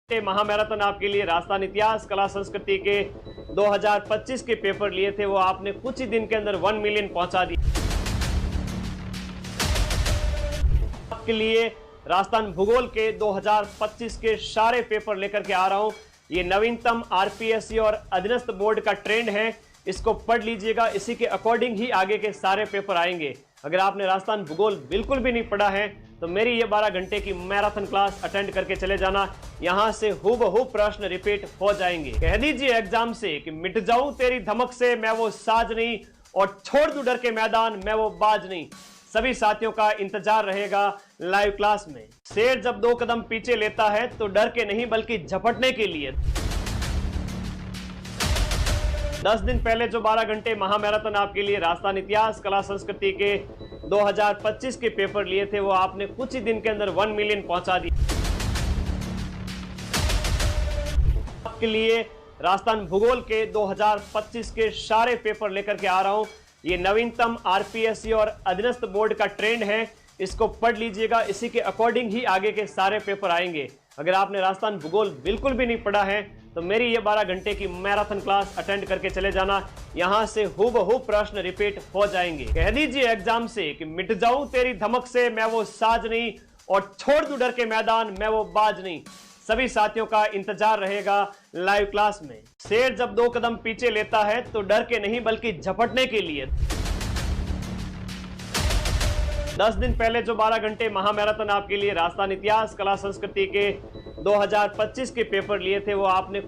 महामैराथन आपके लिए राजस्थान इतिहास कला संस्कृति के 2025 के पेपर लिए थे, वो आपने कुछ ही दिन के अंदर 1 मिलियन पहुंचा दिया। आपके लिए राजस्थान भूगोल के 2025 के सारे पेपर लेकर के आ रहा हूं। ये नवीनतम आरपीएससी और अधीनस्थ बोर्ड का ट्रेंड है, इसको पढ़ लीजिएगा, इसी के अकॉर्डिंग ही आगे के सारे पेपर आएंगे। अगर आपने राजस्थान भूगोल बिल्कुल भी नहीं पढ़ा है तो मेरी ये 12 घंटे की मैराथन क्लास अटेंड करके चले जाना, यहां से हूबहू प्रश्न रिपीट हो जाएंगे। कह दीजिए एग्जाम से कि मिट जाऊं तेरी धमक से मैं वो साज नहीं, और छोड़ दूं डर के मैदान मैं वो बाज नहीं। सभी साथियों का इंतजार रहेगा लाइव क्लास में। शेर जब 2 कदम पीछे लेता है तो डर के नहीं बल्कि झपटने के लिए। 10 दिन पहले जो 12 घंटे महामैराथन आपके लिए राजस्थान इतिहास कला संस्कृति के 2025 के पेपर लिए थे, वो आपने कुछ ही दिन के अंदर 1 मिलियन पहुंचा दिया। आपके लिए राजस्थान भूगोल के 2025 के सारे पेपर लेकर के आ रहा हूं। ये नवीनतम आरपीएससी और अधीनस्थ बोर्ड का ट्रेंड है, इसको पढ़ लीजिएगा, इसी के अकॉर्डिंग ही आगे के सारे पेपर आएंगे। अगर आपने राजस्थान भूगोल बिल्कुल भी नहीं पढ़ा है तो मेरी ये 12 घंटे की मैराथन क्लास अटेंड करके चले जाना, यहां से हूबहू प्रश्न रिपीट हो जाएंगे। कह दीजिए एग्जाम से कि मिट जाऊं तेरी धमक से मैं वो साज नहीं, और छोड़ दूं डर के मैदान मैं वो बाज नहीं। सभी साथियों का इंतजार रहेगा लाइव क्लास में। शेर जब 2 कदम पीछे लेता है तो डर के नहीं बल्कि झपटने के लिए। 10 दिन पहले जो 12 घंटे महामैराथन आपके लिए राजस्थान इतिहास कला संस्कृति के 2025 के पेपर लिए थे, वो आपने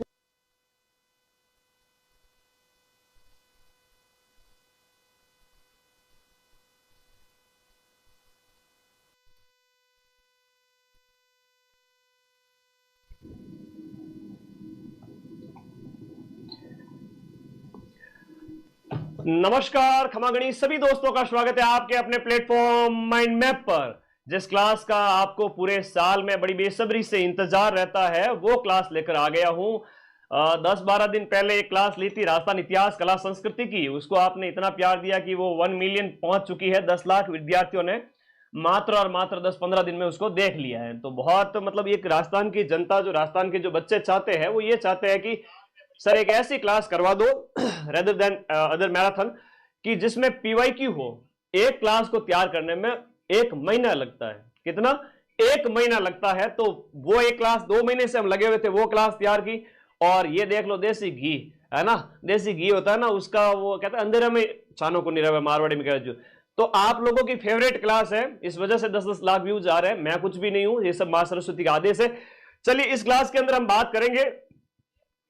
नमस्कार खमागणी सभी दोस्तों का स्वागत है आपके अपने प्लेटफॉर्म माइंड मैप पर। जिस क्लास का आपको पूरे साल में बड़ी बेसब्री से इंतजार रहता है वो क्लास लेकर आ गया हूं। 10-12 दिन पहले एक क्लास ली थी राजस्थान इतिहास कला संस्कृति की, उसको आपने इतना प्यार दिया कि वो 1 मिलियन पहुंच चुकी है। 10 लाख विद्यार्थियों ने मात्र और मात्र 10-15 दिन में उसको देख लिया है। तो बहुत मतलब एक राजस्थान की जनता, जो राजस्थान के जो बच्चे चाहते हैं वो ये चाहते हैं कि सर एक ऐसी क्लास करवा दो रेदर देन अदर मैराथन कि जिसमें पीवाईक्यू हो। एक क्लास को तैयार करने में 1 महीना लगता है। कितना? 1 महीना लगता है। तो वो एक क्लास 2 महीने से हम लगे हुए थे, वो क्लास तैयार की। और ये देख लो देसी घी है ना, देसी घी होता है ना, उसका वो कहता है अंधेरे में छानों को नहीं रहे, मारवाड़ी में कहते। तो आप लोगों की फेवरेट क्लास है, इस वजह से 10-10 लाख व्यूज आ रहे हैं। मैं कुछ भी नहीं हूं, ये सब मां सरस्वती का आदेश है। चलिए इस क्लास के अंदर हम बात करेंगे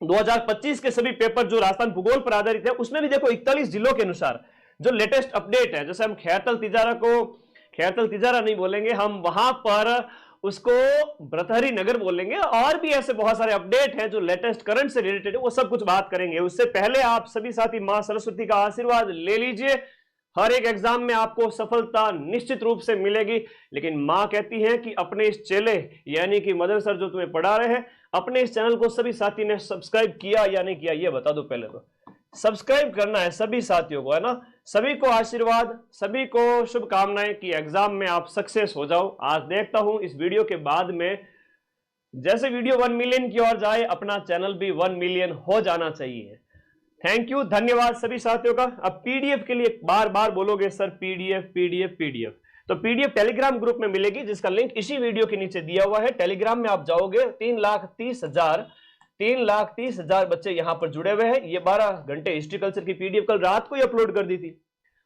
2025 के सभी पेपर जो राजस्थान भूगोल पर आधारित है। उसमें भी देखो 41 जिलों के अनुसार जो लेटेस्ट अपडेट है, जैसे हम खैरतल तिजारा को खैरतल तिजारा नहीं बोलेंगे, हम वहां पर उसको भ्रतहरी नगर बोलेंगे। और भी ऐसे बहुत सारे अपडेट हैं जो लेटेस्ट करंट से रिलेटेड है, वो सब कुछ बात करेंगे। उससे पहले आप सभी साथी मां सरस्वती का आशीर्वाद ले लीजिए। हर एक एग्जाम में आपको सफलता निश्चित रूप से मिलेगी, लेकिन मां कहती है कि अपने इस चेले यानी कि मदर सर जो तुम्हें पढ़ा रहे हैं, अपने इस चैनल को सभी साथी ने सब्सक्राइब किया या नहीं किया ये बता दो। पहले तो सब्सक्राइब करना है सभी साथियों को, है ना। सभी को आशीर्वाद, सभी को शुभकामनाएं कि एग्जाम में आप सक्सेस हो जाओ। आज देखता हूं इस वीडियो के बाद में जैसे वीडियो 1 मिलियन की ओर जाए, अपना चैनल भी 1 मिलियन हो जाना चाहिए। थैंक यू, धन्यवाद सभी साथियों का। अब पीडीएफ के लिए बार बार बोलोगे सर पीडीएफ पीडीएफ पीडीएफ, तो पीडीएफ टेलीग्राम ग्रुप में मिलेगी, जिसका लिंक इसी वीडियो के नीचे दिया हुआ है। टेलीग्राम में आप जाओगे, 3,30,000 बच्चे यहां पर जुड़े हुए हैं। ये 12 घंटे हिस्ट्री कल्चर की पीडीएफ कल रात को ही अपलोड कर दी थी।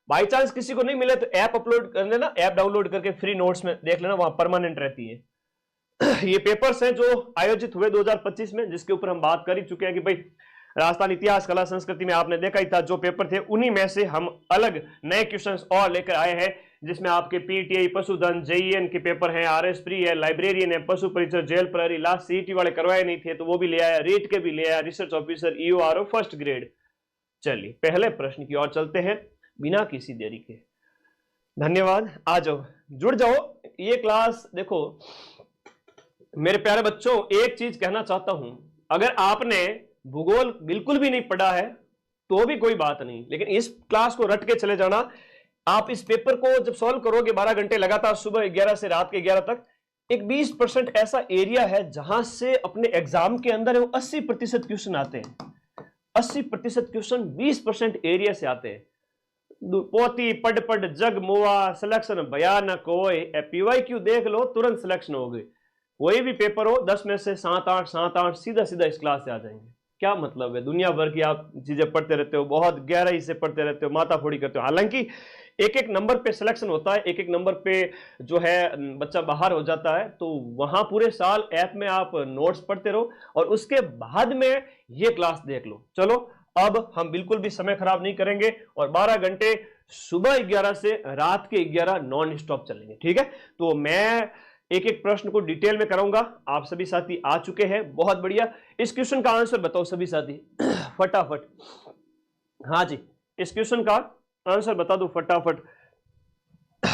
बाई चांस किसी को नहीं मिले तो ऐप अपलोड कर लेना, ऐप डाउनलोड करके फ्री नोट्स में देख लेना, वहां परमानेंट रहती है। ये पेपर्स हैं जो आयोजित हुए 2025 में, जिसके ऊपर हम बात कर ही चुके हैं कि भाई राजस्थान इतिहास कला संस्कृति में आपने देखा ही था जो पेपर थे, उन्हीं में से हम अलग नए क्वेश्चंस और लेकर आए हैं, जिसमें आपके पीटीआई, पशुधन, जेईएन के पेपर हैं, आरएस प्री है, लाइब्रेरियन है, पशु परिचय, जेल प्रहरी, लास्ट सीईटी वाले करवाए नहीं थे तो वो भी ले आया, रीट के भी ले आया, रिसर्च ऑफिसर, ईओआरओ फर्स्ट ग्रेड। चलिए पहले प्रश्न की ओर चलते हैं बिना किसी देरी के। धन्यवाद, आ जाओ, जुड़ जाओ। ये क्लास देखो मेरे प्यारे बच्चों, एक चीज कहना चाहता हूं, अगर आपने भूगोल बिल्कुल भी नहीं पढ़ा है तो भी कोई बात नहीं, लेकिन इस क्लास को रट के चले जाना। आप इस पेपर को जब सॉल्व करोगे 12 घंटे लगातार, सुबह 11 से रात के 11 तक, एक 20% ऐसा एरिया है जहां से अपने एग्जाम के अंदर वो 80% क्वेश्चन आते हैं। 80% क्वेश्चन 20% एरिया से आते हैं। पोती पढ़ पढ़ जग मुआ, सिलेक्शन भयानक हो। पीवाईक्यू देख लो, तुरंत सिलेक्शन हो गई। कोई भी पेपर हो, 10 में से 7-8 सीधा सीधा इस क्लास से आ जाएंगे। क्या मतलब है, दुनिया भर की आप चीजें पढ़ते रहते हो, बहुत गहराई से पढ़ते रहते हो, माथाफोड़ी करते हो। हालांकि एक एक नंबर पे सिलेक्शन होता है, एक एक नंबर पे जो है बच्चा बाहर हो जाता है, तो वहां पूरे साल ऐप में आप नोट्स पढ़ते रहो और उसके बाद में ये क्लास देख लो। चलो अब हम बिल्कुल भी समय खराब नहीं करेंगे और 12 घंटे सुबह 11 से रात के 11 नॉन स्टॉप चलेंगे, ठीक है। तो मैं एक एक प्रश्न को डिटेल में कराऊंगा। आप सभी साथी आ चुके हैं, बहुत बढ़िया। इस क्वेश्चन का आंसर बताओ सभी साथी फटाफट। हाँ जी, इस क्वेश्चन का आंसर बता दो फटाफट।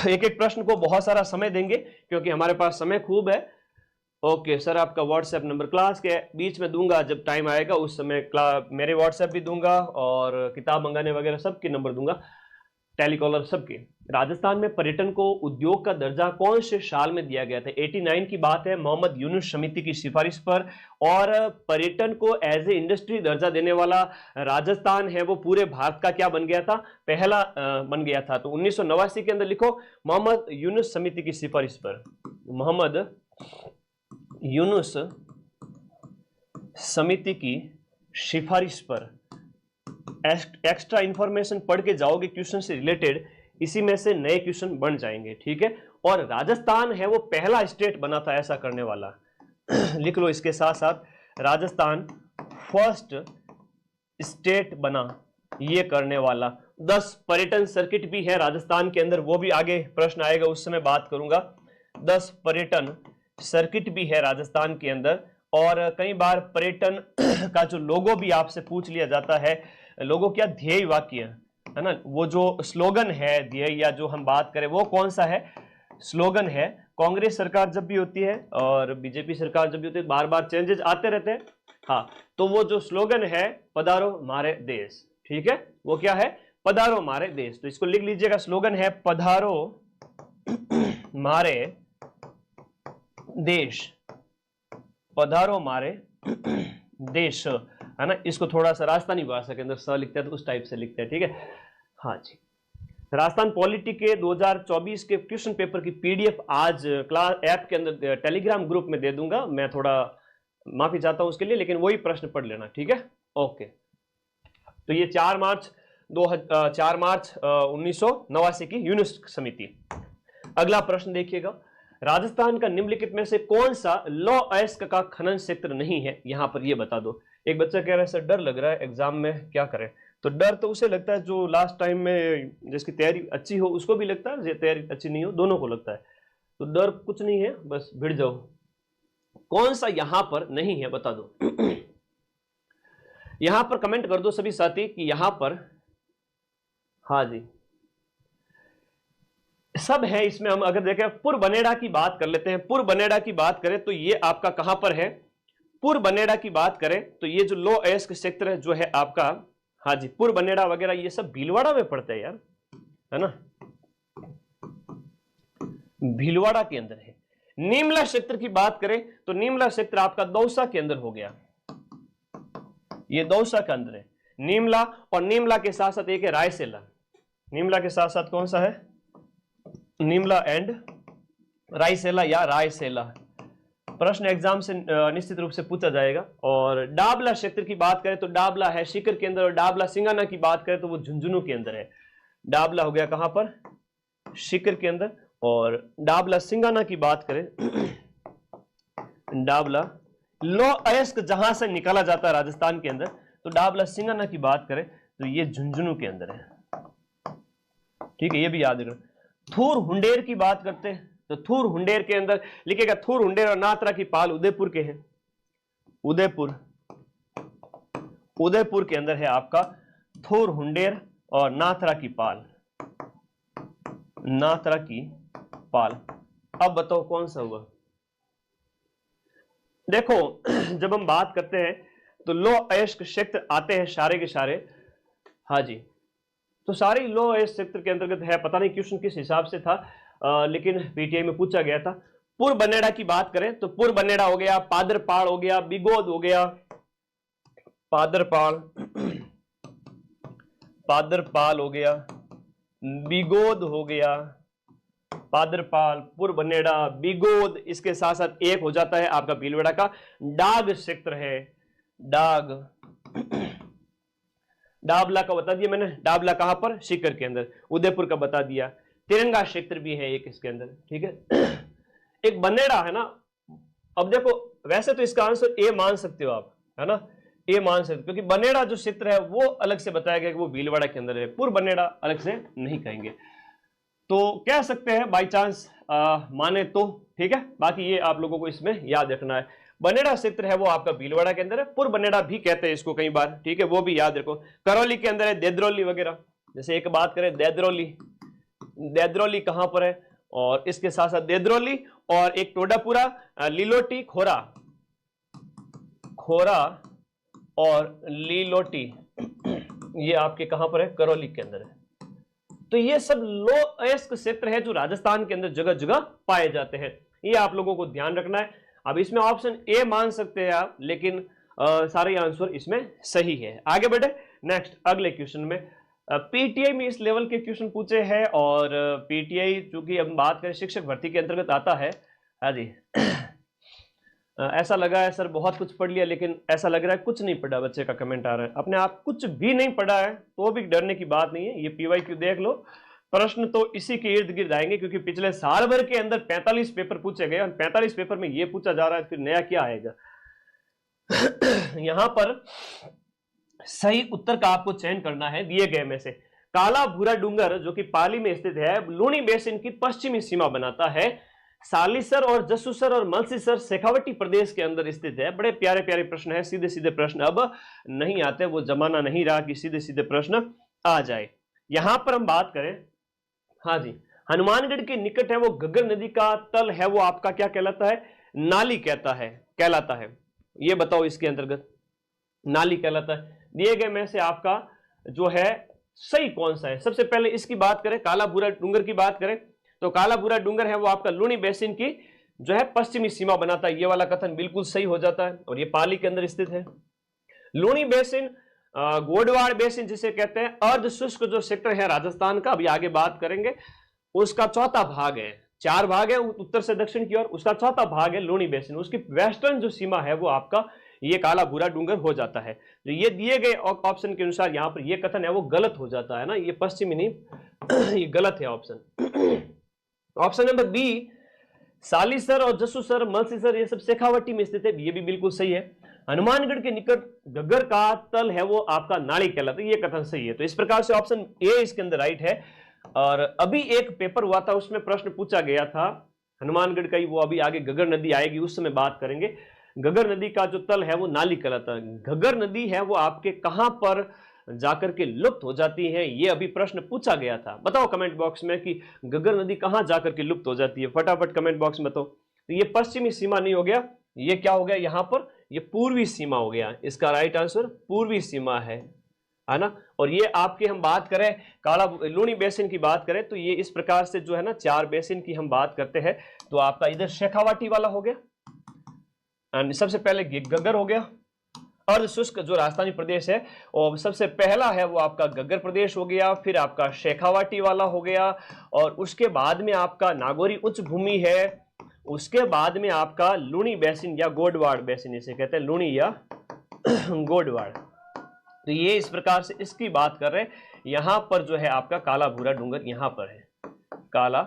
एक एक प्रश्न को बहुत सारा समय देंगे क्योंकि हमारे पास समय खूब है। ओके सर, आपका व्हाट्सएप नंबर क्लास के बीच में दूंगा, जब टाइम आएगा उस समय मेरे व्हाट्सएप भी दूंगा और किताब मंगाने वगैरह सबके नंबर दूंगा, टेलीकॉलर सबके। राजस्थान में पर्यटन को उद्योग का दर्जा कौन से साल में दिया गया था? 89 की बात है, मोहम्मद यूनुस समिति की सिफारिश पर। और पर्यटन को एज ए इंडस्ट्री दर्जा देने वाला राजस्थान है वो पूरे भारत का क्या बन गया था? पहला बन गया था। तो 1989 के अंदर लिखो मोहम्मद यूनुस समिति की सिफारिश पर, मोहम्मद यूनुस समिति की सिफारिश पर। एक्स्ट्रा इंफॉर्मेशन पढ़ के जाओगे क्वेश्चन से रिलेटेड, इसी में से नए क्वेश्चन बन जाएंगे, ठीक है। और राजस्थान है वो पहला स्टेट बना था ऐसा करने वाला लिख लो इसके साथ साथ, राजस्थान फर्स्ट स्टेट बना ये करने वाला। 10 पर्यटन सर्किट भी है राजस्थान के अंदर, वो भी आगे प्रश्न आएगा उस समय बात करूंगा। 10 पर्यटन सर्किट भी है राजस्थान के अंदर। और कई बार पर्यटन का जो लोगो भी आपसे पूछ लिया जाता है, लोगो क्या, ध्येय वाक्य है ना, वो जो स्लोगन है ध्येय या जो हम बात करें वो कौन सा है? स्लोगन है। कांग्रेस सरकार जब भी होती है और बीजेपी सरकार जब भी होती है, बार बार चेंजेस आते रहते हैं। हाँ, तो वो जो स्लोगन है पधारो मारे देश, ठीक है, वो क्या है? पधारो मारे देश। तो इसको लिख लीजिएगा, स्लोगन है पधारो मारे देश, पधारो मारे देश, है ना। इसको थोड़ा सा राजस्थानी भाषा के अंदर स लिखते हैं तो उस टाइप से लिखते हैं, ठीक है। हाँ जी, राजस्थान पॉलिटी के 2024 के क्वेश्चन पेपर की पीडीएफ आज क्लास ऐप के अंदर टेलीग्राम ग्रुप में दे दूंगा। मैं थोड़ा माफी चाहता हूं उसके लिए, लेकिन वही प्रश्न पढ़ लेना, ठीक है। ओके, तो ये 4 मार्च 1989 की यूनिस समिति। अगला प्रश्न देखिएगा, राजस्थान का निम्नलिखित में से कौन सा लौह अयस्क का खनन क्षेत्र नहीं है? यहां पर ये बता दो। एक बच्चा कह रहा है सर डर लग रहा है एग्जाम में, क्या करें? तो डर तो उसे लगता है जो लास्ट टाइम में जिसकी तैयारी अच्छी हो उसको भी लगता है, तैयारी अच्छी नहीं हो दोनों को लगता है। तो डर कुछ नहीं है, बस भिड़ जाओ। कौन सा यहां पर नहीं है बता दो यहां पर कमेंट कर दो सभी साथी कि यहां पर, हाँ जी सब है इसमें। हम अगर देखें पुरबनेड़ा की बात कर लेते हैं। पुरबनेड़ा की बात करें तो ये आपका कहां पर है? पुरबनेड़ा की बात करें तो ये जो लौह अयस्क क्षेत्र जो है आपका, हाँ जी पुरबनेड़ा वगैरह ये सब भीलवाड़ा में पड़ता है यार, है ना, भीलवाड़ा के अंदर है। नीमला क्षेत्र की बात करें तो नीमला क्षेत्र आपका दौसा के अंदर हो गया, ये दौसा के अंदर है नीमला। और नीमला के साथ साथ एक है रायसेला। नीमला के साथ साथ कौन सा है? नीमला एंड रायसेला या रायसेला। प्रश्न एग्जाम से निश्चित रूप से पूछा जाएगा। और डाबला क्षेत्र की बात करें तो डाबला है सीकर के अंदर, और डाबला सिंगाना की बात करें तो वो झुंझुनू के अंदर है। डाबला हो गया कहां पर? सीकर के अंदर। और डाबला सिंगाना की बात करें डाबला लौह अयस्क जहां से निकाला जाता है राजस्थान के अंदर, तो डाबला सिंगाना की बात करें तो ये झुंझुनू के अंदर है, ठीक है, ये भी याद रखना। थूर हुंडेर की बात करते हैं तो थूर हुंडेर के अंदर लिखेगा थूर हुंडेर और नात्रा की पाल उदयपुर के हैं। उदयपुर, उदयपुर के अंदर है आपका थूर हुंडेर और नाथरा की पाल, नाथरा की पाल। अब बताओ कौन सा हुआ? देखो जब हम बात करते हैं तो लौह अयस्क क्षेत्र आते हैं सारे के सारे, हाँ जी, तो सारे लौह अयस्क क्षेत्र के अंतर्गत है। पता नहीं क्वेश्चन किस हिसाब से था, लेकिन पीटीआई में पूछा गया था। पूर्व बनेड़ा की बात करें तो पूर्व बनेड़ा हो गया, पादरपाड़ हो गया, बिगोद हो गया, पादरपाड़, पादरपाल हो गया, बिगोद हो गया, पादरपाल, पूर्व बनेड़ा, बिगोद, इसके साथ साथ एक हो जाता है आपका भीलवाड़ा का डाग क्षेत्र है, डाग, डाबला का बता दिया मैंने, डाबला कहां पर, सीकर के अंदर, उदयपुर का बता दिया, तिरंगा क्षेत्र भी है एक इसके अंदर, ठीक है। एक बनेड़ा है ना, अब देखो वैसे तो इसका आंसर ए मान सकते हो आप, है ना, ए मान सकते, क्योंकि बनेड़ा जो क्षेत्र है वो अलग से बताया गया कि वो भीलवाड़ा के अंदर है, पूर्व बनेड़ा अलग से नहीं कहेंगे, तो कह सकते हैं बाई चांस माने तो, ठीक है। बाकी ये आप लोगों को इसमें याद रखना है, बनेड़ा क्षेत्र है वो आपका भीलवाड़ा के अंदर है, पूर्व बनेड़ा भी कहते हैं इसको कई बार, ठीक है, वो भी याद रखो। करौली के अंदर है देद्रोली वगैरह, जैसे एक बात करें देद्रोली, देद्रोली कहां पर है, और इसके साथ साथ देद्रोली और एक टोडापुरा, लीलोटी, खोरा, खोरा और लीलोटी, ये आपके कहां पर है, करौली के अंदर है। तो ये सब लो अयस्क क्षेत्र है जो राजस्थान के अंदर जगह जगह पाए जाते हैं, ये आप लोगों को ध्यान रखना है। अब इसमें ऑप्शन ए मान सकते हैं आप, लेकिन सारे आंसर इसमें सही है। आगे बढ़े नेक्स्ट अगले क्वेश्चन में। पीटीआई में इस लेवल के क्वेश्चन पूछे हैं, और पीटीआई चूंकि हम बात करें शिक्षक भर्ती के अंतर्गत आता है, हाँ जी। ऐसा लगा है सर बहुत कुछ पढ़ लिया, लेकिन ऐसा लग रहा है कुछ नहीं पढ़ा, बच्चे का कमेंट आ रहा है, अपने आप कुछ भी नहीं पढ़ा है तो भी डरने की बात नहीं है, ये पीवाईक्यू देख लो, प्रश्न तो इसी के इर्द गिर्द आएंगे, क्योंकि पिछले साल भर के अंदर 45 पेपर पूछे गए और 45 पेपर में ये पूछा जा रहा है, फिर नया क्या आएगा। यहां पर सही उत्तर का आपको चयन करना है दिए गए में से। काला भूरा डूंगर जो कि पाली में स्थित है, लूणी बेसिन की पश्चिमी सीमा बनाता है, सालीसर और जसूसर और मलसीसर शेखावटी प्रदेश के अंदर स्थित है। बड़े प्यारे प्यारे प्रश्न है, सीधे सीधे प्रश्न अब नहीं आते, वो जमाना नहीं रहा कि सीधे सीधे प्रश्न आ जाए। यहां पर हम बात करें, हाँ जी, हनुमानगढ़ के निकट है वो घग्गर नदी का तल है वो आपका क्या कहलाता है, नाली कहलाता है, ये बताओ इसके अंतर्गत नाली कहलाता है। दिए गए में से आपका जो है सही कौन सा है। सबसे पहले इसकी बात करें, काला भूरा डूंगर की बात करें तो काला भूरा डूंगर है वो आपका लूणी बेसिन की जो है पश्चिमी सीमा बनाता है, ये वाला कथन बिल्कुल सही हो जाता है, और ये पाली के अंदर स्थित है। लूणी बेसिन, गोडवाड़ बेसिन जिसे कहते हैं, अर्ध शुष्क जो क्षेत्र है राजस्थान का, अभी आगे बात करेंगे, उसका चौथा भाग है, 4 भाग है उत्तर से दक्षिण की ओर, उसका चौथा भाग है लूणी बेसिन, उसकी वेस्टर्न जो सीमा है वो आपका ये काला भूरा डूंगर हो जाता है। तो ये दिए गए ऑप्शन के अनुसार यहाँ पर ये कथन है वो गलत हो जाता है ना, ये पश्चिमी नहीं, ये गलत है ऑप्शन। ऑप्शन नंबर बी, सालीसर और जसूसर मलसीसर ये सब शेखावटी में स्थित है, ये भी बिल्कुल सही है। हनुमानगढ़ के निकट घग्गर का तल है वो आपका नाली कहलाता है, ये कथन सही है। तो इस प्रकार से ऑप्शन ए इसके अंदर राइट है। और अभी एक पेपर हुआ था उसमें प्रश्न पूछा गया था हनुमानगढ़ का ही, वो अभी आगे घग्गर नदी आएगी उस समय बात करेंगे। घग्गर नदी का जो तल है वो नाली कहलाता है। घग्गर नदी है वो आपके कहां पर जाकर के लुप्त हो जाती है, ये अभी प्रश्न पूछा गया था। बताओ कमेंट बॉक्स में कि घग्गर नदी कहां जाकर के लुप्त हो जाती है, फटाफट कमेंट बॉक्स में बताओ। तो ये पश्चिमी सीमा नहीं हो गया, ये क्या हो गया यहां पर, ये पूर्वी सीमा हो गया। इसका राइट आंसर पूर्वी सीमा है ना। और ये आपके हम बात करें काला लूणी बेसिन की बात करें तो ये इस प्रकार से जो है ना 4 बेसिन की हम बात करते हैं, तो आपका इधर शेखावाटी वाला हो गया, एंड सबसे पहले घग्गर हो गया, अर्ध शुष्क जो राजस्थानी प्रदेश है, और सबसे पहला है वो आपका घग्गर प्रदेश हो गया, फिर आपका शेखावाटी वाला हो गया, और उसके बाद में आपका नागौरी उच्च भूमि है, उसके बाद में आपका लूणी बेसिन या गोडवाड़ बेसिन इसे कहते हैं, लूणी या गोडवाड़। तो ये इस प्रकार से इसकी बात कर रहे हैं। यहां पर जो है आपका काला भूरा डूंगर यहां पर है, काला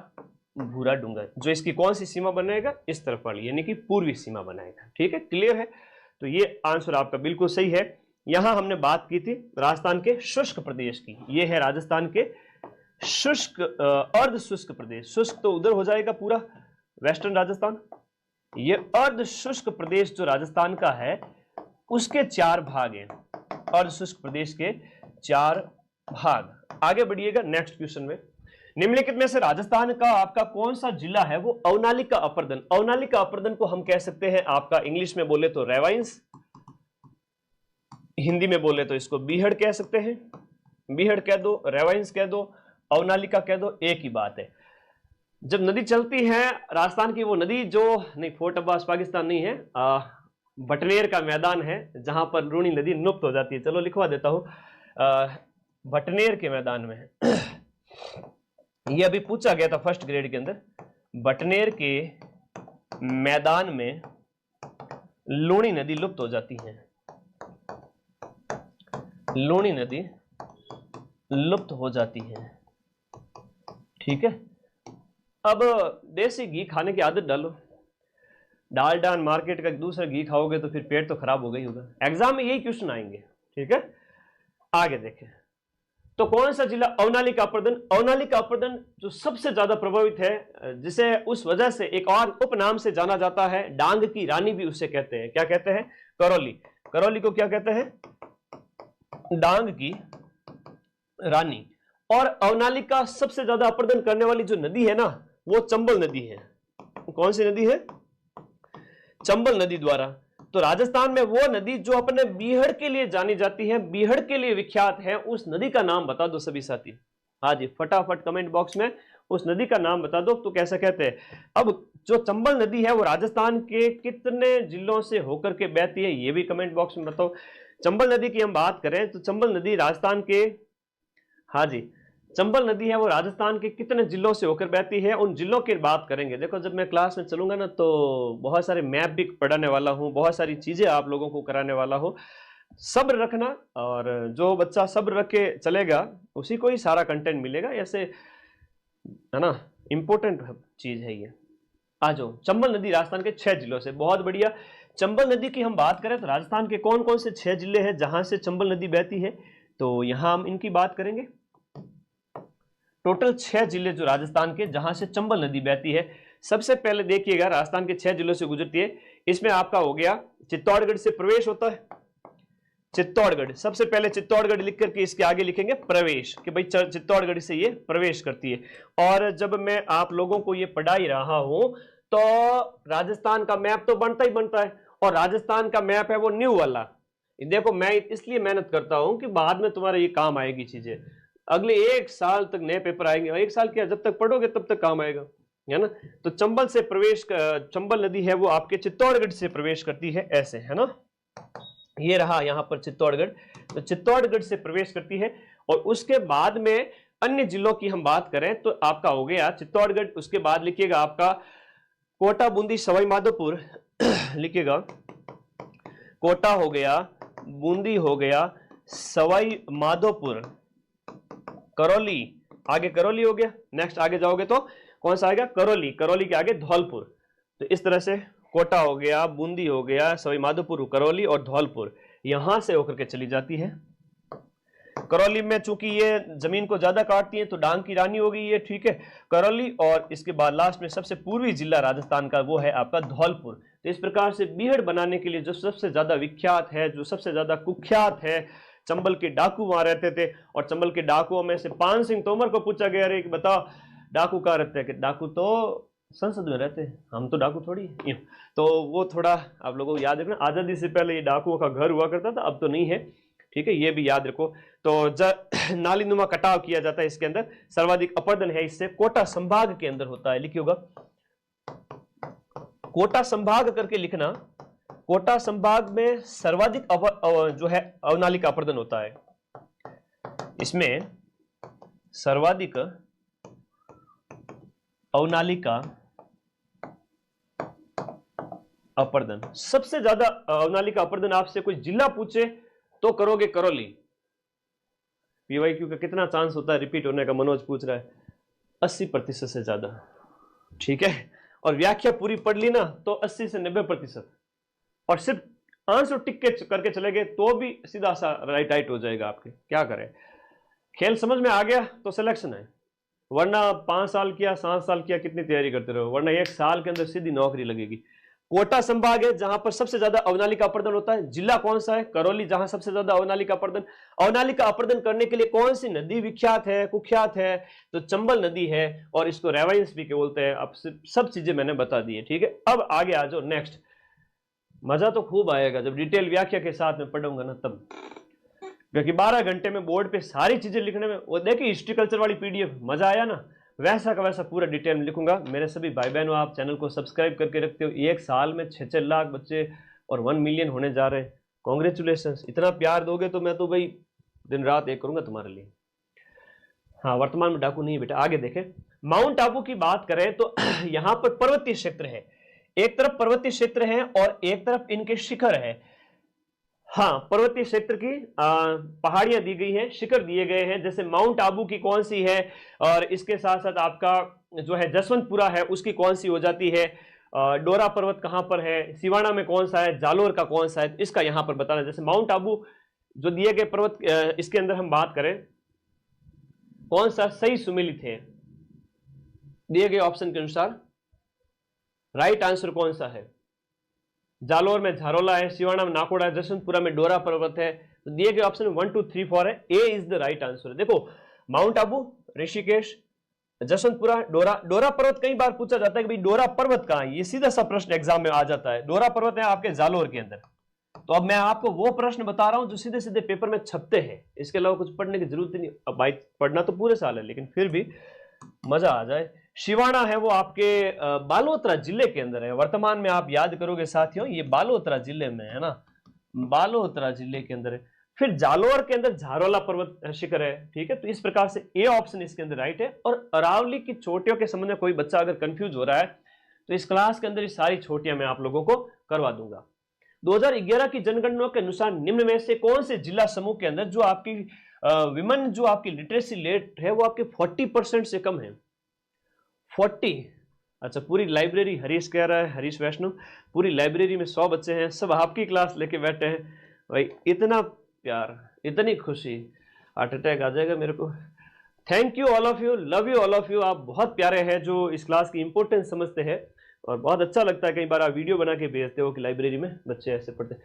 भूरा डूंगर जो इसकी कौन सी सीमा बनाएगा, इस तरफ वाली, यानी कि पूर्वी सीमा बनाएगा। ठीक है, क्लियर है। तो ये आंसर आपका बिल्कुल सही है। यहां हमने बात की थी राजस्थान के शुष्क प्रदेश की, ये है राजस्थान के शुष्क अर्ध शुष्क प्रदेश। शुष्क तो उधर हो जाएगा पूरा वेस्टर्न राजस्थान, ये अर्ध शुष्क प्रदेश जो राजस्थान का है उसके 4 भाग हैं, अर्ध शुष्क प्रदेश के 4 भाग। आगे बढ़िएगा नेक्स्ट क्वेश्चन में। निम्नलिखित में से राजस्थान का आपका कौन सा जिला है वो अवनालिका अपर्दन। अवनालिका अपर्दन को हम कह सकते हैं आपका इंग्लिश में बोले तो रेवाइंस, हिंदी में बोले तो इसको बीहड़ कह सकते हैं। बीहड़ कह दो, रेवाइंस कह दो, अवनालिका कह दो, एक ही बात है। जब नदी चलती है राजस्थान की, वो नदी जो नहीं, फोर्ट अब्बास पाकिस्तान नहीं है, बटनेर का मैदान है जहां पर लूणी नदी लुप्त हो जाती है। चलो लिखवा देता हूं, बटनेर के मैदान में ये अभी पूछा गया था फर्स्ट ग्रेड के अंदर। बटनेर के मैदान में लूणी नदी लुप्त हो जाती है, लूणी नदी लुप्त हो जाती है। ठीक है, अब देसी घी खाने की आदत डालो। डालडा मार्केट का दूसरा घी खाओगे तो फिर पेट तो खराब हो गई होगा। एग्जाम में यही क्वेश्चन आएंगे। ठीक है, आगे देखें तो कौन सा जिला अवनाली का अपर्दन, अवनाली का अपर्दन जो सबसे ज्यादा प्रभावित है, जिसे उस वजह से एक और उपनाम से जाना जाता है, डांग की रानी भी उसे कहते हैं। क्या कहते हैं? करौली। करौली को क्या कहते हैं? डांग की रानी। और अवनाली का सबसे ज्यादा अपर्दन करने वाली जो नदी है ना, वो चंबल नदी है। कौन सी नदी है? चंबल नदी द्वारा। तो राजस्थान में वो नदी जो अपने बीहड़ के लिए जानी जाती है, बीहड़ के लिए विख्यात है, उस नदी का नाम बता दो सभी साथी। हाँ जी, फटाफट कमेंट बॉक्स में उस नदी का नाम बता दो। तो कैसे कहते हैं? अब जो चंबल नदी है वो राजस्थान के कितने जिलों से होकर के बहती है, ये भी कमेंट बॉक्स में बताओ। चंबल नदी की हम बात करें तो चंबल नदी राजस्थान के, हाँ जी, चंबल नदी है वो राजस्थान के कितने जिलों से होकर बहती है, उन जिलों की बात करेंगे। देखो जब मैं क्लास में चलूंगा ना तो बहुत सारे मैप भी पढ़ाने वाला हूँ, बहुत सारी चीजें आप लोगों को कराने वाला हूँ। सब्र रखना, और जो बच्चा सब्र रख के चलेगा उसी को ही सारा कंटेंट मिलेगा, ऐसे है ना, इंपॉर्टेंट चीज है ये। आ जाओ, चंबल नदी राजस्थान के 6 जिलों से, बहुत बढ़िया। चंबल नदी की हम बात करें तो राजस्थान के कौन कौन से 6 जिले हैं जहां से चंबल नदी बहती है, तो यहां हम इनकी बात करेंगे। टोटल 6 जिले जो राजस्थान के जहां से चंबल नदी बहती है। सबसे पहले देखिएगा राजस्थान के 6 जिलों से गुजरती है। इसमें आपका हो गया चित्तौड़गढ़ से प्रवेश होता है, चित्तौड़गढ़। सबसे पहले चित्तौड़गढ़ लिख करके इसके आगे लिखेंगे प्रवेश, कि भाई चित्तौड़गढ़ से ये प्रवेश करती है। और जब मैं आप लोगों को ये पढ़ा ही रहा हूं तो राजस्थान का मैप तो बनता ही बनता है, और राजस्थान का मैप है वो न्यू वाला। देखो मैं इसलिए मेहनत करता हूं कि बाद में तुम्हारे ये काम आएगी चीजें, अगले 1 साल तक नए पेपर आएंगे। 1 साल क्या, जब तक पढ़ोगे तब तक काम आएगा, है ना। तो चंबल से प्रवेश, चंबल नदी है वो आपके चित्तौड़गढ़ से प्रवेश करती है, ऐसे, है ना। ये रहा यहां पर चित्तौड़गढ़, तो चित्तौड़गढ़ से प्रवेश करती है। और उसके बाद में अन्य जिलों की हम बात करें तो आपका हो गया चित्तौड़गढ़। उसके बाद लिखिएगा आपका कोटा, बूंदी, सवाई माधोपुर लिखिएगा। कोटा हो गया, बूंदी हो गया, सवाई माधोपुर, करौली, आगे करौली हो गया। नेक्स्ट आगे जाओगे तो कौन सा आएगा? करौली। करौली के आगे धौलपुर। तो इस तरह से कोटा हो गया, बूंदी हो गया, सवाई माधोपुर, करौली और धौलपुर, यहां से होकर के चली जाती है। करौली में चूंकि ये जमीन को ज्यादा काटती है तो डांग की रानी हो गई ये, ठीक है, करौली। और इसके बाद लास्ट में सबसे पूर्वी जिला राजस्थान का वो है आपका धौलपुर। तो इस प्रकार से बीहड़ बनाने के लिए जो सबसे ज्यादा विख्यात है, जो सबसे ज्यादा कुख्यात है, चंबल के डाकू वहां रहते थे। और चंबल के डाकुओं में से पान सिंह तोमर को पूछा गया, अरे बताओ डाकू कहाँ रहते हैं? कि डाकू तो संसद में रहते हैं, हम तो डाकू थोड़ी। तो वो थोड़ा आप लोगों को याद रखना, आजादी से पहले ये डाकुओं का घर हुआ करता था, अब तो नहीं है, ठीक है, ये भी याद रखो। तो नाली नुमा कटाव किया जाता है इसके अंदर, सर्वाधिक अपरदन है इससे कोटा संभाग के अंदर होता है। लिखिए होगा कोटा संभाग करके लिखना, कोटा संभाग में सर्वाधिक जो है अवनाली का अपरदन होता है। इसमें सर्वाधिक अवनाली का अपरदन, सबसे ज्यादा अवनाली का अपरदन आपसे कोई जिला पूछे तो करोगे करौली। पीवाईक्यू का कितना चांस होता है रिपीट होने का, मनोज पूछ रहा है, 80% से ज्यादा, ठीक है। और व्याख्या पूरी पढ़ ली ना तो 80 से 90%, और सिर्फ आंसर टिक के करके चले गए तो भी सीधा सा राइट हो जाएगा आपके। क्या करें, खेल समझ में आ गया तो सिलेक्शन है, वरना 5 साल किया 7 साल किया कितनी तैयारी करते रहो, वरना 1 साल के अंदर सीधी नौकरी लगेगी। कोटा संभाग है जहां पर सबसे ज्यादा अवनाली का अपरदन होता है। जिला कौन सा है? करौली, जहां सबसे ज्यादा अवनाली का अपरदन। अवनाली का अपरदन करने के लिए कौन सी नदी विख्यात है, कुख्यात है? तो चंबल नदी है, और इसको रेवाइंस भी बोलते हैं। अब सब चीजें मैंने बता दी है, ठीक है। अब आगे आ जाओ नेक्स्ट, मजा तो खूब आएगा जब डिटेल व्याख्या के साथ में पढ़ूंगा ना तब, क्योंकि 12 घंटे में बोर्ड पे सारी चीजें लिखने में। वो देखिए हिस्ट्री कल्चर वाली पीडीएफ, मजा आया ना। वैसा का वैसा पूरा डिटेल में लिखूंगा। मेरे सभी भाई बहनों, आप चैनल को सब्सक्राइब करके रखते हो, एक साल में 6-6 लाख बच्चे और 1 मिलियन होने जा रहे हैं। कॉन्ग्रेचुलेशन, इतना प्यार दोगे तो मैं तो भाई दिन रात एक करूंगा तुम्हारे लिए। हाँ, वर्तमान में डाकू नहीं है बेटा। आगे देखें, माउंट आबू की बात करें तो यहाँ पर पर्वतीय क्षेत्र है, एक तरफ पर्वतीय क्षेत्र है और एक तरफ इनके शिखर है। हाँ, पर्वतीय क्षेत्र की पहाड़ियां दी गई हैं, शिखर दिए गए हैं। जैसे माउंट आबू की कौन सी है, और इसके साथ साथ आपका जो है जसवंतपुरा है उसकी कौन सी हो जाती है, डोरा पर्वत कहां पर है, सिवाना में कौन सा है, जालोर का कौन सा है, इसका यहां पर बताना। जैसे माउंट आबू जो दिए गए पर्वत, इसके अंदर हम बात करें कौन सा सही सुमेलित है दिए गए ऑप्शन के अनुसार, राइट आंसर कौन सा है? जालोर में झारोला है, सिवाना में नाकोड़ा है, जसवंतपुरा में डोरा पर्वत है। तो दिए गए ऑप्शन 1 2 3 4 है, ए इज द राइट आंसर। देखो, माउंट आबू, ऋषिकेश, जसवंतपुरा, डोरा। डोरा पर्वत कई बार पूछा जाता है कि भाई डोरा पर्वत कहां है, ये सीधा सा प्रश्न एग्जाम में आ जाता है। डोरा पर्वत है आपके जालोर के अंदर। तो अब मैं आपको वो प्रश्न बता रहा हूं जो सीधे सीधे पेपर में छपते हैं, इसके अलावा कुछ पढ़ने की जरूरत ही नहीं। अब भाई पढ़ना तो पूरे साल है, लेकिन फिर भी मजा आ जाए। शिवाना है वो आपके बालोतरा जिले के अंदर है। वर्तमान में आप याद करोगे साथियों, ये बालोतरा जिले में है ना, बालोतरा जिले के अंदर है। फिर जालोर के अंदर झारोला पर्वत शिखर है, ठीक है। तो इस प्रकार से ए ऑप्शन इसके अंदर राइट है। और अरावली की चोटियों के संबंध में कोई बच्चा अगर कंफ्यूज हो रहा है तो इस क्लास के अंदर ये सारी चोटियां मैं आप लोगों को करवा दूंगा। 2011 की जनगणना के अनुसार निम्न में से कौन से जिला समूह के अंदर जो आपकी विमेन जो आपकी लिटरेसी रेट है वो आपके 40% से कम है। 40, अच्छा पूरी लाइब्रेरी, हरीश कह रहा है, हरीश वैष्णव, पूरी लाइब्रेरी में 100 बच्चे हैं, सब आपकी क्लास लेके बैठे हैं। भाई इतना प्यार, इतनी खुशी, हार्ट अटैक आ जाएगा मेरे को। Thank you all of you, love you all of you. आप बहुत प्यारे हैं जो इस क्लास की इंपॉर्टेंस समझते हैं, और बहुत अच्छा लगता है कई बार आप वीडियो बना के भेजते हो कि लाइब्रेरी में बच्चे ऐसे पढ़ते हैं।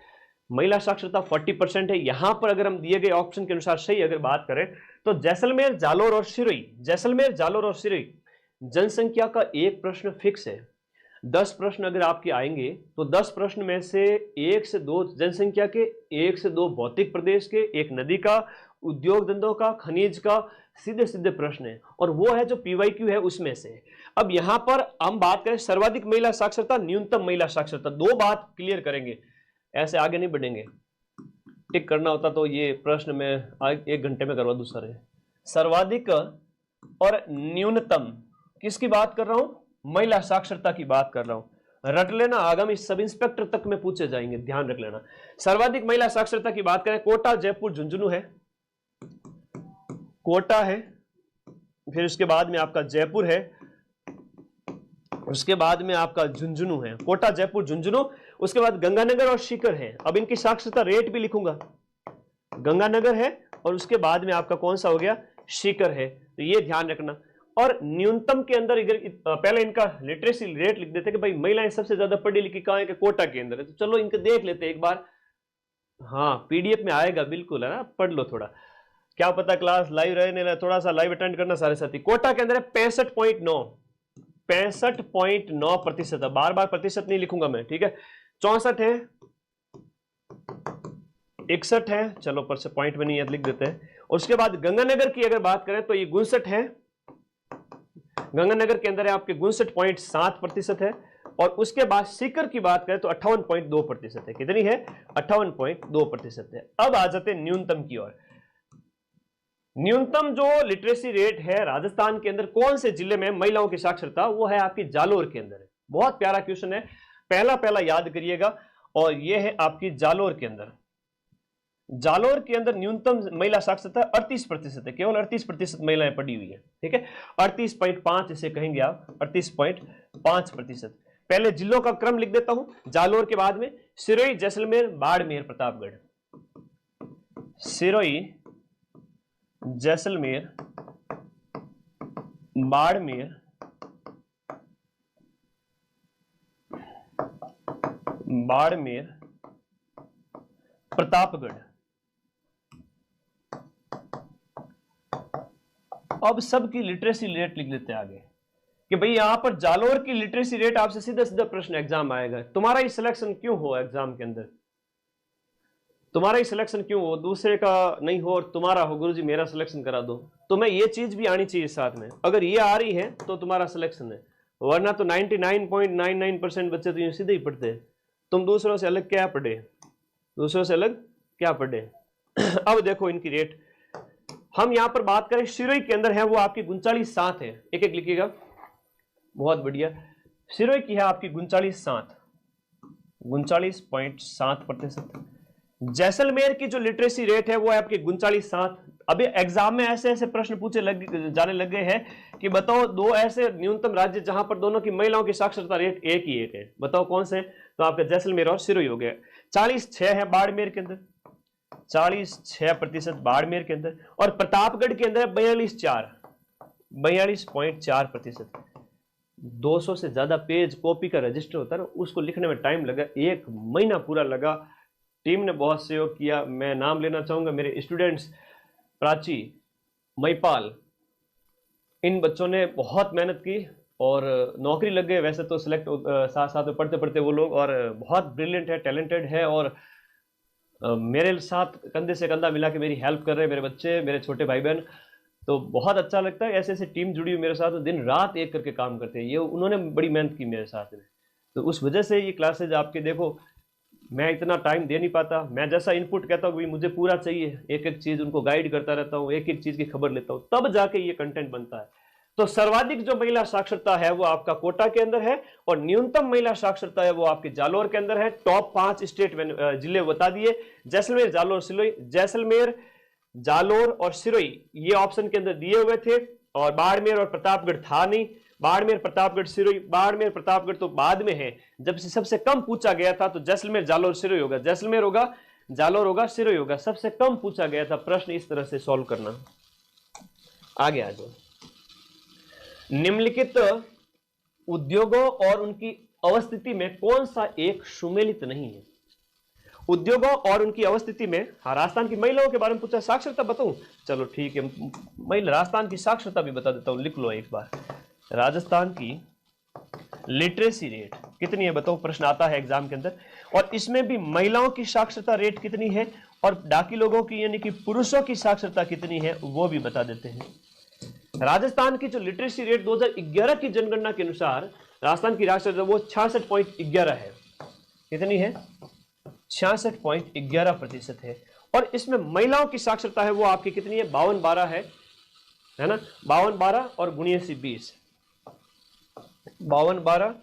महिला साक्षरता 40% है। यहां पर अगर हम दिए गए ऑप्शन के अनुसार सही अगर बात करें तो जैसलमेर, जालोर और सिरोही, जैसलमेर, जालोर और सिरोही जनसंख्या का एक प्रश्न फिक्स है। 10 प्रश्न अगर आपके आएंगे तो 10 प्रश्न में से 1 से 2 जनसंख्या के, 1 से 2 भौतिक प्रदेश के, एक नदी का, उद्योग धंधों का, खनिज का, सीधे सीधे प्रश्न है, और वो है जो पीवाईक्यू है उसमें से। अब यहां पर हम बात करें सर्वाधिक महिला साक्षरता, न्यूनतम महिला साक्षरता, दो बात क्लियर करेंगे, ऐसे आगे नहीं बढ़ेंगे। टिक करना होता तो ये प्रश्न में 1 घंटे में करवा दूं सारे। सर्वाधिक और न्यूनतम किसकी बात कर रहा हूं? महिला साक्षरता की बात कर रहा हूं। रट लेना, आगामी सब इंस्पेक्टर तक में पूछे जाएंगे, ध्यान रख लेना। सर्वाधिक महिला साक्षरता की बात करें, कोटा, जयपुर, झुंझुनू है। कोटा है, फिर उसके बाद में आपका जयपुर है, उसके बाद में आपका झुंझुनू है। कोटा, जयपुर, झुंझुनू, उसके बाद गंगानगर और सीकर है। अब इनकी साक्षरता रेट भी लिखूंगा, गंगानगर है और उसके बाद में आपका कौन सा हो गया, सीकर है। तो ये ध्यान रखना। और न्यूनतम के अंदर पहले इनका लिटरेसी रेट लिख देते कि भाई महिलाएं सबसे ज्यादा पढ़ी लिखी कहां है, कि कोटा के अंदर है। तो चलो इनको देख लेते हैं एक बार। हाँ, पीडीएफ में आएगा बिल्कुल, है ना, पढ़ लो थोड़ा, क्या पता क्लास लाइव रहने लगे, थोड़ा सा लाइव अटेंड करना सारे साथी। कोटा के अंदर है 65.9, 65.9% है। बार बार प्रतिशत नहीं लिखूंगा मैं, ठीक है। 64 है, 61 है, चलो पर से पॉइंट में नहीं है लिख देते हैं। और उसके बाद गंगानगर की अगर बात करें तो ये 59 है, गंगानगर के अंदर है आपके 59.7% है। और उसके बाद सीकर की बात करें तो 58.2% है। कितनी है? 58.2% है। अब आ जाते हैं न्यूनतम की ओर। न्यूनतम जो लिटरेसी रेट है राजस्थान के अंदर कौन से जिले में महिलाओं की साक्षरता, वो है आपकी जालोर के अंदर है। बहुत प्यारा क्वेश्चन है, पहला पहला याद करिएगा। और ये है आपकी जालोर के अंदर। जालोर के अंदर न्यूनतम महिला साक्षरता 38% है, केवल 38% महिलाएं पढ़ी हुई है, ठीक है। 38.5 इसे कहेंगे आप, 38.5%। पहले जिलों का क्रम लिख देता हूं, जालोर के बाद में सिरोही, जैसलमेर, बाड़मेर, प्रतापगढ़। सिरोही, जैसलमेर, बाड़मेर, प्रतापगढ़। अब सबकी लिटरेसी रेट लिख लेते हैं आगे कि भाई यहां पर जालोर की लिटरेसी रेट आपसे सीधा सीधा प्रश्न एग्जाम आएगा, तुम्हारा ही सिलेक्शन क्यों हो एग्जाम के अंदर। तुम्हारा ही सिलेक्शन क्यों हो, दूसरे का नहीं हो और तुम्हारा हो, गुरुजी मेरा सिलेक्शन करा दो। तुम्हें ये चीज भी आनी चाहिए साथ में, अगर ये आ रही है तो तुम्हारा सिलेक्शन है, वरना तो 99.99% बच्चे तो यूं सीधे ही पढ़ते हैं। तुम दूसरों से अलग क्या पढ़े, दूसरों से अलग क्या पढ़े। अब देखो इनकी रेट, हम यहां पर बात करें सिरोही के अंदर है वो आपकी 39.7 है, एक एक लिखिएगा, बहुत बढ़िया। सिरोही की है आपकी 39.7%। जैसलमेर की जो लिटरेसी रेट है वो है आपकी 39.7। अभी एग्जाम में ऐसे ऐसे प्रश्न पूछे जाने लग गए हैं कि बताओ दो ऐसे न्यूनतम राज्य जहां पर दोनों की महिलाओं की साक्षरता रेट एक ही एक है, बताओ कौन से। तो आपका जैसलमेर और सिरोही हो गया। 40.6 है बाड़मेर के अंदर, 40.6% बाड़मेर के अंदर, और प्रतापगढ़ के अंदर 42.4%। 200 से ज्यादा पेज कॉपी का रजिस्टर होता है ना, उसको लिखने में टाइम लगा, 1 महीना पूरा लगा। टीम ने बहुत सहयोग किया, मैं नाम लेना चाहूंगा मेरे स्टूडेंट्स प्राची, महिपाल, इन बच्चों ने बहुत मेहनत की और नौकरी लग गए। वैसे तो सिलेक्ट साथ साथ में पढ़ते पढ़ते वो लोग, और बहुत ब्रिलियंट है, टैलेंटेड है, और मेरे साथ कंधे से कंधा मिला के मेरी हेल्प कर रहे हैं मेरे बच्चे, मेरे छोटे भाई बहन। तो बहुत अच्छा लगता है, ऐसे ऐसे टीम जुड़ी हुई मेरे साथ, तो दिन रात एक करके काम करते हैं। ये उन्होंने बड़ी मेहनत की मेरे साथ में, तो उस वजह से ये क्लासेज आपके देखो, मैं इतना टाइम दे नहीं पाता। मैं जैसा इनपुट कहता हूँ मुझे पूरा चाहिए, एक एक चीज उनको गाइड करता रहता हूँ, एक एक चीज की खबर लेता हूँ, तब जाके ये कंटेंट बनता है। तो सर्वाधिक जो महिला साक्षरता है वो आपका कोटा के अंदर है, और न्यूनतम महिला साक्षरता है वो आपके जालोर के अंदर है। टॉप 5 स्टेट जिले बता दिए, जैसलमेर, जालोर, सिरोही। जैसलमेर, जालोर और सिरोही ये ऑप्शन के अंदर दिए हुए थे, और बाड़मेर और प्रतापगढ़ था नहीं। बाड़मेर, प्रतापगढ़, सिरोही, बाड़मेर प्रतापगढ़ तो बाद में है, जब से सबसे कम पूछा गया था तो जैसलमेर, जालोर, सिरोही होगा, जैसलमेर होगा, जालोर होगा, सिरोही होगा, सबसे कम पूछा गया था। प्रश्न इस तरह से सॉल्व करना। आगे आ जाओ। निम्नलिखित उद्योगों और उनकी अवस्थिति में कौन सा एक सुमेलित नहीं है। उद्योगों और उनकी अवस्थिति में, हाँ, राजस्थान की महिलाओं के बारे में पूछा, साक्षरता बताऊं, चलो ठीक है, महिला राजस्थान की साक्षरता भी बता देता हूं, लिख लो एक बार। राजस्थान की लिटरेसी रेट कितनी है बताओ, प्रश्न आता है एग्जाम के अंदर, और इसमें भी महिलाओं की साक्षरता रेट कितनी है, और बाकी लोगों की यानी कि पुरुषों की साक्षरता कितनी है वो भी बता देते हैं। राजस्थान की जो लिटरेसी रेट 2011 की जनगणना के अनुसार राजस्थान की साक्षरता वो 66.11 है। कितनी है? 66.11% है। और इसमें महिलाओं की साक्षरता है वो आपकी कितनी है? 52-12 है ना, 52-12 और गुणियासी 20, 52-12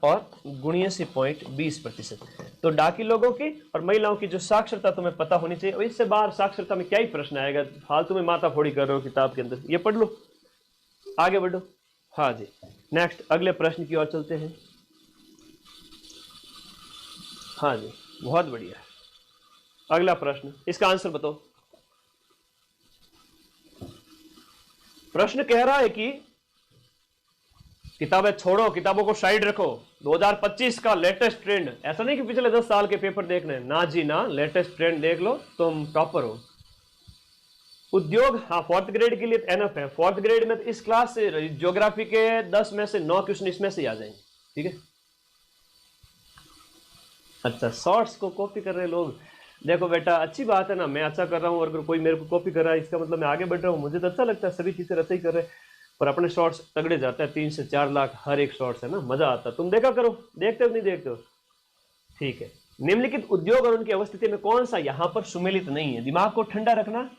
और गुणियासी 0.20%। तो डाकी लोगों की और महिलाओं की जो साक्षरता तुम्हें पता होनी चाहिए। और इससे बाहर साक्षरता में क्या ही प्रश्न आएगा, फालतू में माथा फोड़ी कर रहे हो किताब के अंदर, ये पढ़ लो, आगे बढ़ो। हाँ जी, नेक्स्ट अगले प्रश्न की ओर चलते हैं। हाँ जी, बहुत बढ़िया। अगला प्रश्न, इसका आंसर बताओ। प्रश्न कह रहा है कि किताबें छोड़ो, किताबों को साइड रखो, 2025 का लेटेस्ट ट्रेंड, ऐसा नहीं कि पिछले 10 साल के पेपर देखने, ना जी ना, लेटेस्ट ट्रेंड देख लो, तुम टॉपर हो। उद्योग, हाँ, 4th ग्रेड के लिए एनफ है। 4th ग्रेड में इस क्लास से ज्योग्राफी के 10 में से 9 क्वेश्चन इसमें से आ जाएंगे, ठीक है। अच्छा, शॉर्ट्स को कॉपी कर रहे लोग, देखो बेटा अच्छी बात है ना, मैं अच्छा कर रहा हूँ और अगर कोई मेरे को कॉपी कर रहा है इसका मतलब मैं आगे बढ़ रहा हूँ, मुझे तो अच्छा लगता है, सभी टीचर अच्छा ही कर रहे हैं। पर अपने शॉर्ट्स तगड़े जाता है, 3 से 4 लाख हर एक शॉर्ट्स है ना, मजा आता है। तुम देखा करो, देखते हो नहीं देखते हो, ठीक है। निम्नलिखित उद्योग और उनकी अवस्थिति में कौन सा यहां पर सुमेलित नहीं है? दिमाग को ठंडा रखना,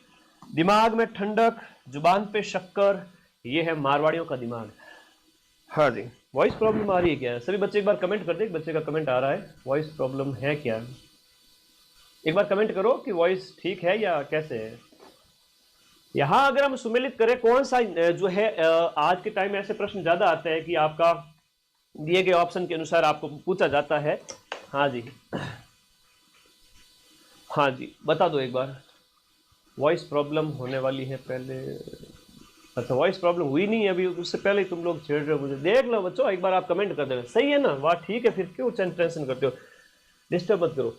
दिमाग में ठंडक, जुबान पे शक्कर, ये है मारवाड़ियों का दिमाग। हाँ जी, वॉइस प्रॉब्लम आ रही है क्या? सभी बच्चे एक बार कमेंट कर दे, एक बच्चे का कमेंट आ रहा है, वॉइस प्रॉब्लम है क्या? एक बार कमेंट करो कि वॉइस ठीक है या कैसे है। यहां अगर हम सुमेलित करें कौन सा जो है, आज के टाइम में ऐसे प्रश्न ज्यादा आते हैं कि आपका दिए गए ऑप्शन के अनुसार आपको पूछा जाता है। हाँ जी, हाँ जी, बता दो एक बार। वॉइस प्रॉब्लम होने वाली है पहले, अच्छा वॉइस प्रॉब्लम हुई नहीं है अभी, उससे पहले ही तुम लोग छेड़ रहे हो मुझे। देख लो बच्चों, एक बार आप कमेंट कर देना, सही है ना, वाह ठीक है, फिर क्यों टेंशन करते हो, डिस्टर्ब मत करो,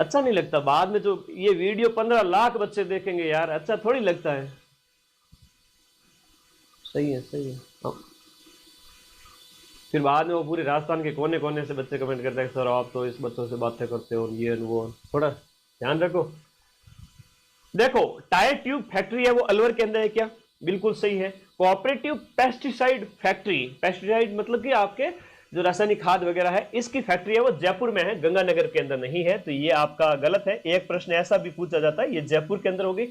अच्छा नहीं लगता। बाद में जो ये वीडियो 15 लाख बच्चे देखेंगे यार, अच्छा थोड़ी लगता है। सही है, सही है। फिर बाद में वो पूरे राजस्थान के कोने कोने से बच्चे कमेंट करते हैं, सर आप तो इस बच्चों से बातें करते हो, ये वो, थोड़ा ध्यान रखो। देखो, टायर ट्यूब फैक्ट्री है वो अलवर के अंदर है क्या? बिल्कुल सही है। कोऑपरेटिव पेस्टिसाइड फैक्ट्री, पेस्टिसाइड मतलब कि आपके जो रासायनिक खाद वगैरह है, इसकी फैक्ट्री है वो जयपुर में है, गंगानगर के अंदर नहीं है, तो ये आपका गलत है। एक प्रश्न ऐसा भी पूछा जाता है, ये जयपुर के अंदर होगी।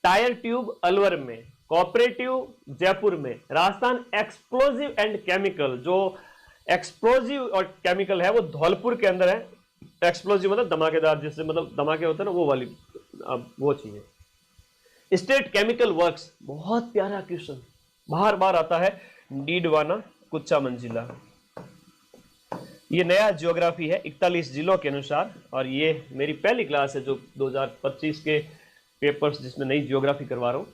टायर ट्यूब अलवर में, कोऑपरेटिव जयपुर में, राजस्थान एक्सप्लोजिव एंड केमिकल, जो एक्सप्लोजिव और केमिकल है वो धौलपुर के अंदर है। एक्सप्लोजिव मतलब धमाकेदार, जिससे मतलब धमाके होते हैं ना, वो वाली, अब वो चीज है। स्टेट केमिकल वर्क्स, बहुत प्यारा क्वेश्चन, बार बार आता है। डीडवाना, कुच्चा मंजिला, ये नया ज्योग्राफी है 41 जिलों के अनुसार, और ये मेरी पहली क्लास है जो 2025 के पेपर्स जिसमें नई ज्योग्राफी करवा रहा हूं।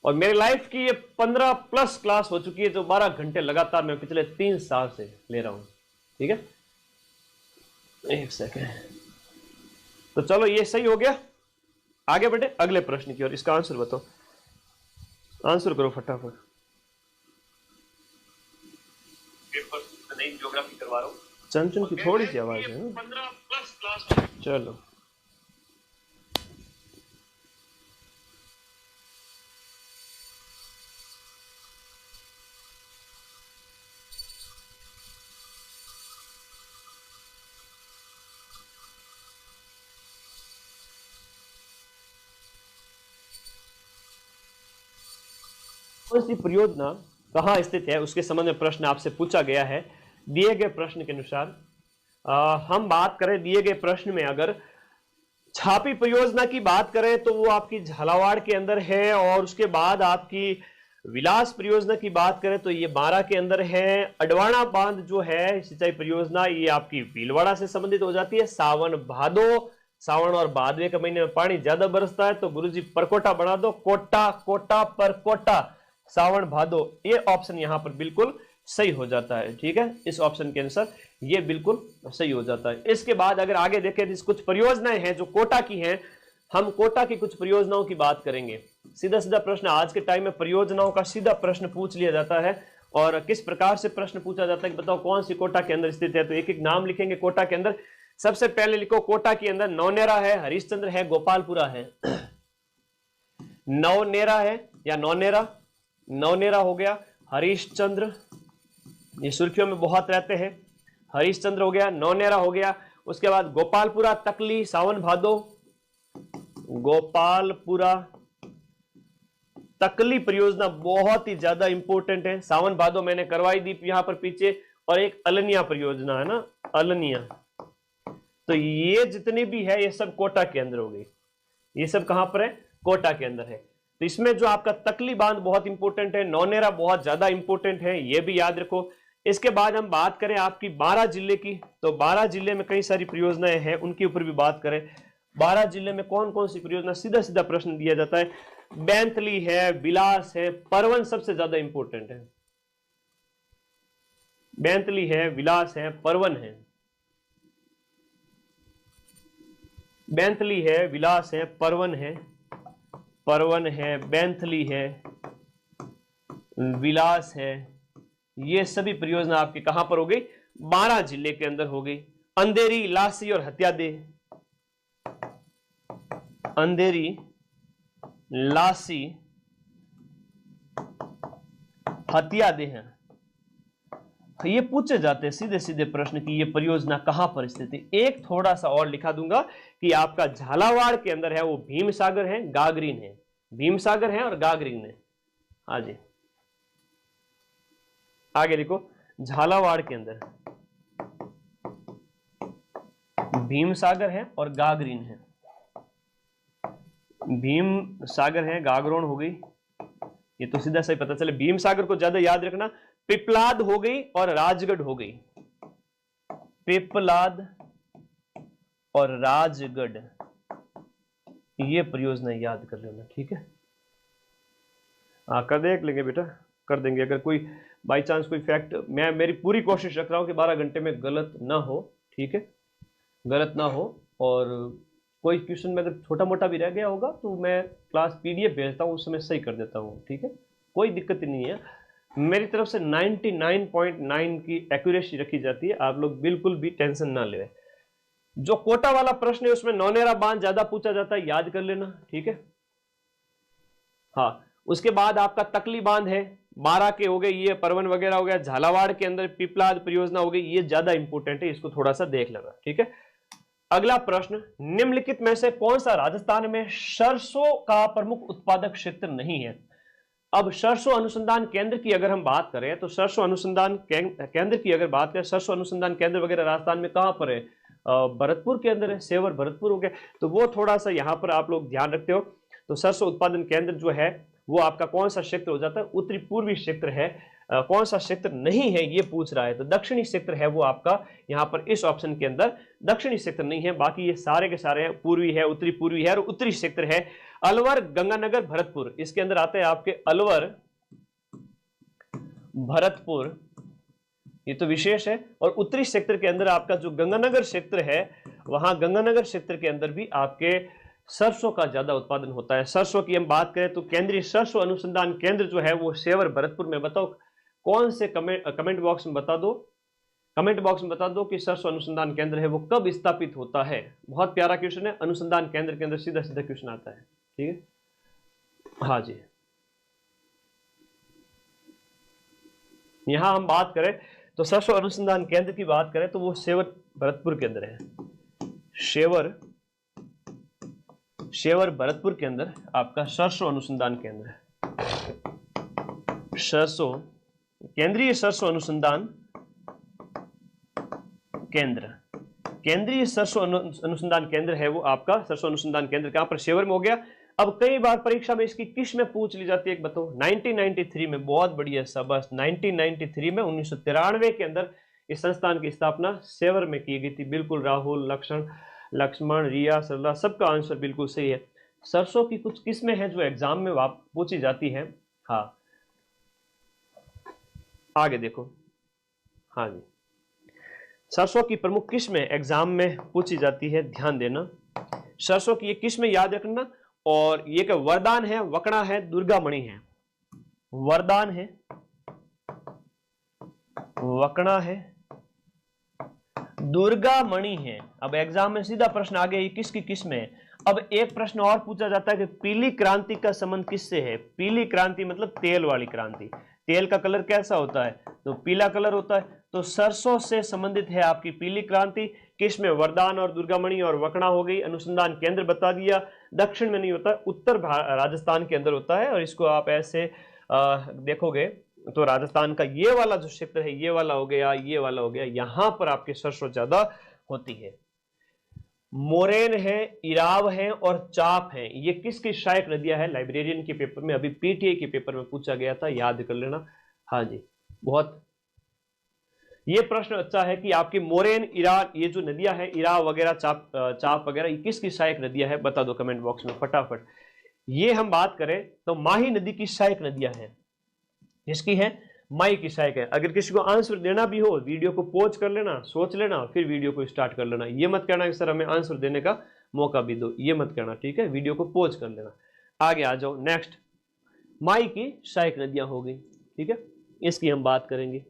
और मेरे लाइफ की ये 15 प्लस क्लास हो चुकी है, जो 12 घंटे लगातार मैं पिछले 3 साल से ले रहा हूं। ठीक है, एक सेकेंड। तो चलो ये सही हो गया, आगे बढ़े अगले प्रश्न की ओर। इसका आंसर बताओ, आंसर करो फटाफट। पेपर नई ज्योग्राफी करवा रहा हूं, चंचन की थोड़ी सी आवाज है ना। 15 प्लस क्लास। चलो, कौन सी परियोजना कहां स्थित है उसके संबंध में प्रश्न आपसे पूछा गया है। दिए गए प्रश्न के अनुसार हम बात करें, दिए गए प्रश्न में अगर छापी परियोजना की बात करें तो वो आपकी झालावाड़ के अंदर है, और उसके बाद आपकी विलास परियोजना की बात करें तो ये बारां के अंदर है। अडवाणा बांध जो है सिंचाई परियोजना, ये आपकी भीलवाड़ा से संबंधित हो जाती है। सावन भादो, सावन और भादवे के महीने में पानी ज्यादा बरसता है, तो गुरुजी परकोटा बना दो, कोटा कोटा परकोटा, सावन भादो, ये ऑप्शन यहां पर बिल्कुल सही हो जाता है। ठीक है, इस ऑप्शन के आंसर ये बिल्कुल सही हो जाता है। इसके बाद अगर आगे देखें तो कुछ परियोजनाएं हैं जो कोटा की हैं, हम कोटा की कुछ परियोजनाओं की बात करेंगे। सीधा सीधा प्रश्न आज के टाइम में परियोजनाओं का सीधा प्रश्न पूछ लिया जाता है, और किस प्रकार से प्रश्न पूछा जाता है कि बताओ कौन सी कोटा के अंदर स्थित है, तो एक एक नाम लिखेंगे कोटा के अंदर। सबसे पहले लिखो, कोटा के अंदर नौनेरा है, हरिश्चंद्र है, गोपालपुरा है। नौनेरा है या नौनेरा, नौनेरा हो गया, हरिश्चंद्र, ये सुर्खियों में बहुत रहते हैं, हरिश्चंद्र हो गया, नौनेरा हो गया। उसके बाद गोपालपुरा, तकली, सावन भादो, गोपालपुरा तकली परियोजना बहुत ही ज्यादा इंपॉर्टेंट है। सावन भादो मैंने करवाई दी यहां पर पीछे, और एक अलनिया परियोजना है ना, अलनिया। तो ये जितनी भी है ये सब कोटा के अंदर हो गई, ये सब कहां पर है, कोटा के अंदर है। तो इसमें जो आपका तकली बांध बहुत इंपॉर्टेंट है, नौनेरा बहुत ज्यादा इंपॉर्टेंट है, ये भी याद रखो। इसके बाद हम बात करें आपकी 12 जिले की, तो 12 जिले में कई सारी परियोजनाएं हैं, उनके ऊपर भी बात करें। 12 जिले में कौन कौन सी परियोजना, सीधा सीधा प्रश्न दिया जाता है। बैंतली है, बिलास है, परवन सबसे ज्यादा इंपॉर्टेंट है। बैंतली है, विलास है, परवन है। बैंतली है, विलास है, परवन है, परवन है, बैंथली है, विलास है, ये सभी परियोजना आपकी कहां पर हो गई, 12 जिले के अंदर हो गई। अंधेरी, लासी और हत्यादे, अंधेरी, लासी, हत्यादे हैं। ये पूछे जाते हैं सीधे सीधे प्रश्न की ये परियोजना कहां पर स्थित है। एक थोड़ा सा और लिखा दूंगा कि आपका झालावाड़ के अंदर है, वो भीमसागर है, गागरीन है, भीमसागर है और गागरीन है। हाँ जी, आगे लिखो, झालावाड़ के अंदर भीमसागर है और गागरीन है। भीमसागर है, गागरोन हो गई, ये तो सीधा सही पता चले। भीमसागर को ज्यादा याद रखना, पिपलाद हो गई और राजगढ़ हो गई, पिपलाद और राजगढ़, ये परियोजना याद कर लेना। ठीक है, हाँ कर देख लेंगे बेटा, कर देंगे। अगर कोई बाई चांस कोई फैक्ट, मैं मेरी पूरी कोशिश रख रहा हूं कि 12 घंटे में गलत ना हो। ठीक है, गलत ना हो, और कोई क्वेश्चन में अगर छोटा मोटा भी रह गया होगा तो मैं क्लास पीडीएफ भेजता हूँ, उस समय सही कर देता हूँ। ठीक है, कोई दिक्कत नहीं है, मेरी तरफ से 99.9 की एक्यूरेसी रखी जाती है, आप लोग बिल्कुल भी टेंशन ना ले। जो कोटा वाला प्रश्न है उसमें नौनेरा बांध ज्यादा पूछा जाता है, याद कर लेना, ठीक है। हाँ, उसके बाद आपका तकली बांध है, 12 के हो गए, ये परवन वगैरह हो गया, झालावाड़ के अंदर पिपलाद परियोजना हो गई, ये ज्यादा इंपॉर्टेंट है, इसको थोड़ा सा देख लेना, ठीक है। अगला प्रश्न, निम्नलिखित में से कौन सा राजस्थान में सरसों का प्रमुख उत्पादक क्षेत्र नहीं है। अब सरसों अनुसंधान केंद्र की अगर हम बात करें तो सरसों अनुसंधान केंद्र की अगर बात करें, सरसों अनुसंधान केंद्र वगैरह राजस्थान में कहां पर है, भरतपुर के अंदर है, सेवर भरतपुर हो गया, तो वो थोड़ा सा यहां पर आप लोग ध्यान रखते हो। तो सरसों उत्पादन केंद्र जो है वो आपका कौन सा क्षेत्र हो जाता है, उत्तरी पूर्वी क्षेत्र है। कौन सा क्षेत्र नहीं है ये पूछ रहा है, तो दक्षिणी क्षेत्र है वो आपका, यहां पर इस ऑप्शन के अंदर दक्षिणी क्षेत्र नहीं है, बाकी ये सारे के सारे हैं, पूर्वी है, उत्तरी पूर्वी है और उत्तरी क्षेत्र है। अलवर, गंगानगर, भरतपुर, इसके अंदर आते हैं आपके अलवर, भरतपुर, ये तो विशेष है। और उत्तरी क्षेत्र के अंदर आपका जो गंगानगर क्षेत्र है, वहां गंगानगर क्षेत्र के अंदर भी आपके सरसों का ज्यादा उत्पादन होता है। सरसों की हम बात करें तो केंद्रीय सरसों अनुसंधान केंद्र जो है वो सेवर भरतपुर में। बताओ कौन से, कमेंट बॉक्स में बता दो, कमेंट बॉक्स में बता दो कि सरसों अनुसंधान केंद्र है वो कब स्थापित होता है। बहुत प्यारा क्वेश्चन है, अनुसंधान केंद्र के अंदर सीधा सीधा क्वेश्चन आता है, ठीक है। हाँ जी, यहां हम बात करें तो सरसों अनुसंधान केंद्र की बात करें तो वो सेवर भरतपुर के अंदर है, शेवर भरतपुर के अंदर आपका सरसों अनुसंधान केंद्र है। सरसों, केंद्रीय सरसों अनुसंधान केंद्र, केंद्रीय सरसों अनुसंधान केंद्र है वो आपका सरसों अनुसंधान केंद्र कहां पर, शेवर में हो गया। अब कई बार परीक्षा में इसकी किस में पूछ ली जाती है, एक बताओ। 1993 में, बहुत बढ़िया, शाबाश, 1993 में 1993 के अंदर इस संस्थान की स्थापना सेवर में की गई थी। बिल्कुल राहुल, लक्ष्मण, रिया, सरला, सबका आंसर बिल्कुल सही है। सरसों की कुछ किस्में हैं जो एग्जाम में पूछी जाती हैं। हाँ, आगे देखो, हाँ जी, सरसों की प्रमुख किस्में एग्जाम में पूछी जाती है, ध्यान देना। सरसों की ये किस्में याद रखना। और ये क्या, वरदान है, वकड़ा है, दुर्गामणि है। वरदान है, वकड़ा है, दुर्गामणि है। अब एग्जाम में सीधा प्रश्न आ गया, ये किसकी किस्म है। अब एक प्रश्न और पूछा जाता है कि पीली क्रांति का संबंध किससे है। पीली क्रांति मतलब तेल वाली क्रांति। तेल का कलर कैसा होता है, तो पीला कलर होता है। तो सरसों से संबंधित है आपकी पीली क्रांति। किसमें, वरदान और दुर्गामणि और वकड़ा हो गई। अनुसंधान केंद्र बता दिया, दक्षिण में नहीं होता, उत्तर राजस्थान के अंदर होता है। और इसको आप ऐसे देखोगे तो राजस्थान का ये वाला जो क्षेत्र है, ये वाला हो गया, ये वाला हो गया, यहां पर आपके सरसों ज्यादा होती है। मोरेन है, इराव है और चाप है, ये किसकी सहायक नदियां है। लाइब्रेरियन के पेपर में, अभी पीटीए के पेपर में पूछा गया था, याद कर लेना। हाँ जी, बहुत ये प्रश्न अच्छा है कि आपकी मोरेन, इराव, ये जो नदियां हैं, इराव वगैरह, चाप वगैरह, ये किसकी सहायक नदियां हैं, बता दो कमेंट बॉक्स में फटाफट। ये हम बात करें तो माही नदी की सहायक नदियां हैं। इसकी है, माई की सहायक है। अगर किसी को आंसर देना भी हो, वीडियो को पॉज कर लेना, सोच लेना, फिर वीडियो को स्टार्ट कर लेना। ये मत कहना कि सर हमें आंसर देने का मौका भी दो, ये मत कहना, ठीक है। वीडियो को पॉज कर लेना, आगे आ जाओ। नेक्स्ट, माई की सहायक नदियां हो गई, ठीक है, इसकी हम बात करेंगे।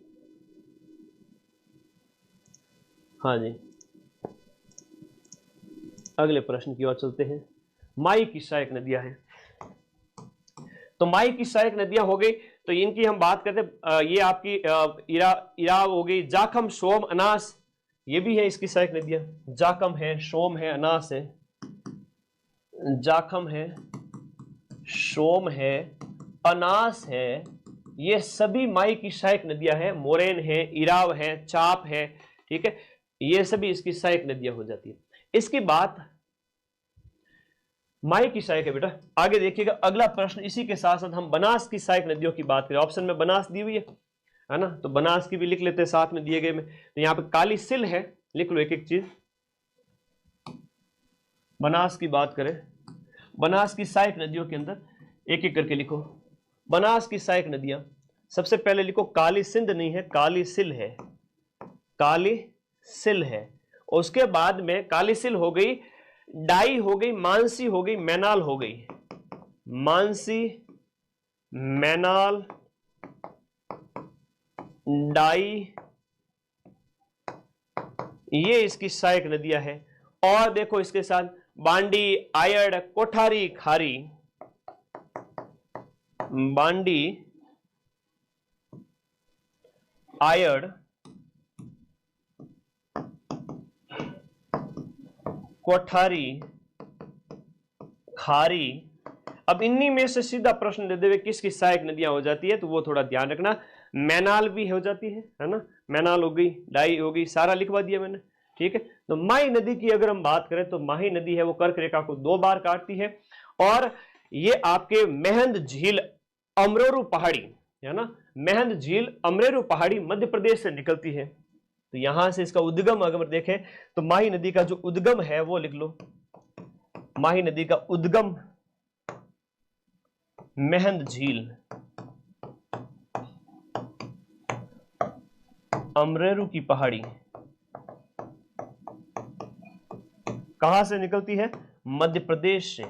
हाँ जी, अगले प्रश्न की ओर चलते हैं। माई की सहायक नदियां हैं, तो माई की सहायक नदियां हो गई, तो इनकी हम बात करते हैं। ये आपकी इराव हो गई, जाखम, सोम, अनास, ये भी है इसकी सहायक नदियां। जाखम है, सोम है, अनास है, जाखम है, सोम है, अनास है, ये सभी माई की सहायक नदियां हैं। मोरेन है, इराव है, चाप है, ठीक है, ये सभी इसकी सहायक नदियां हो जाती है। इसकी बात माई की सहायक है बेटा। आगे देखिएगा अगला प्रश्न, इसी के साथ साथ हम बनास की सहायक नदियों की बात करें। ऑप्शन में बनास दी हुई है ना, तो बनास की भी लिख लेते हैं साथ में दिए गए में। तो यहां पे काली सिल है, लिख लो एक एक चीज। बनास की बात करें, बनास की सहायक नदियों के अंदर एक एक करके लिखो। बनास की सहायक नदियां, सबसे पहले लिखो काली सिंध नहीं है, काली सिल है, काली सिल है। और उसके बाद में काली सिल हो गई, डाई हो गई, मानसी हो गई, मैनाल हो गई। मानसी, मैनाल, डाई, ये इसकी सहायक नदियां हैं। और देखो इसके साथ बांडी, आयड़, कोठारी, खारी, बांडी, आयड़, कोठारी, खारी। अब इन्हीं में से सीधा प्रश्न दे देवे किसकी सहायक नदियां हो जाती है, तो वो थोड़ा ध्यान रखना। मैनाल भी हो जाती है ना, मैनाल हो गई, डाई हो गई, सारा लिखवा दिया मैंने, ठीक है। तो माही नदी की अगर हम बात करें तो माही नदी है वो कर्क रेखा को 2 बार काटती है, और ये आपके मेहंद झील अमरोरू पहाड़ी है ना, मेहंद झील अमरेरू पहाड़ी मध्य प्रदेश से निकलती है। तो यहां से इसका उद्गम अगर देखें तो माही नदी का जो उद्गम है वो लिख लो, माही नदी का उद्गम मेहंद झील अमरेरू की पहाड़ी। कहां से निकलती है? मध्य प्रदेश से।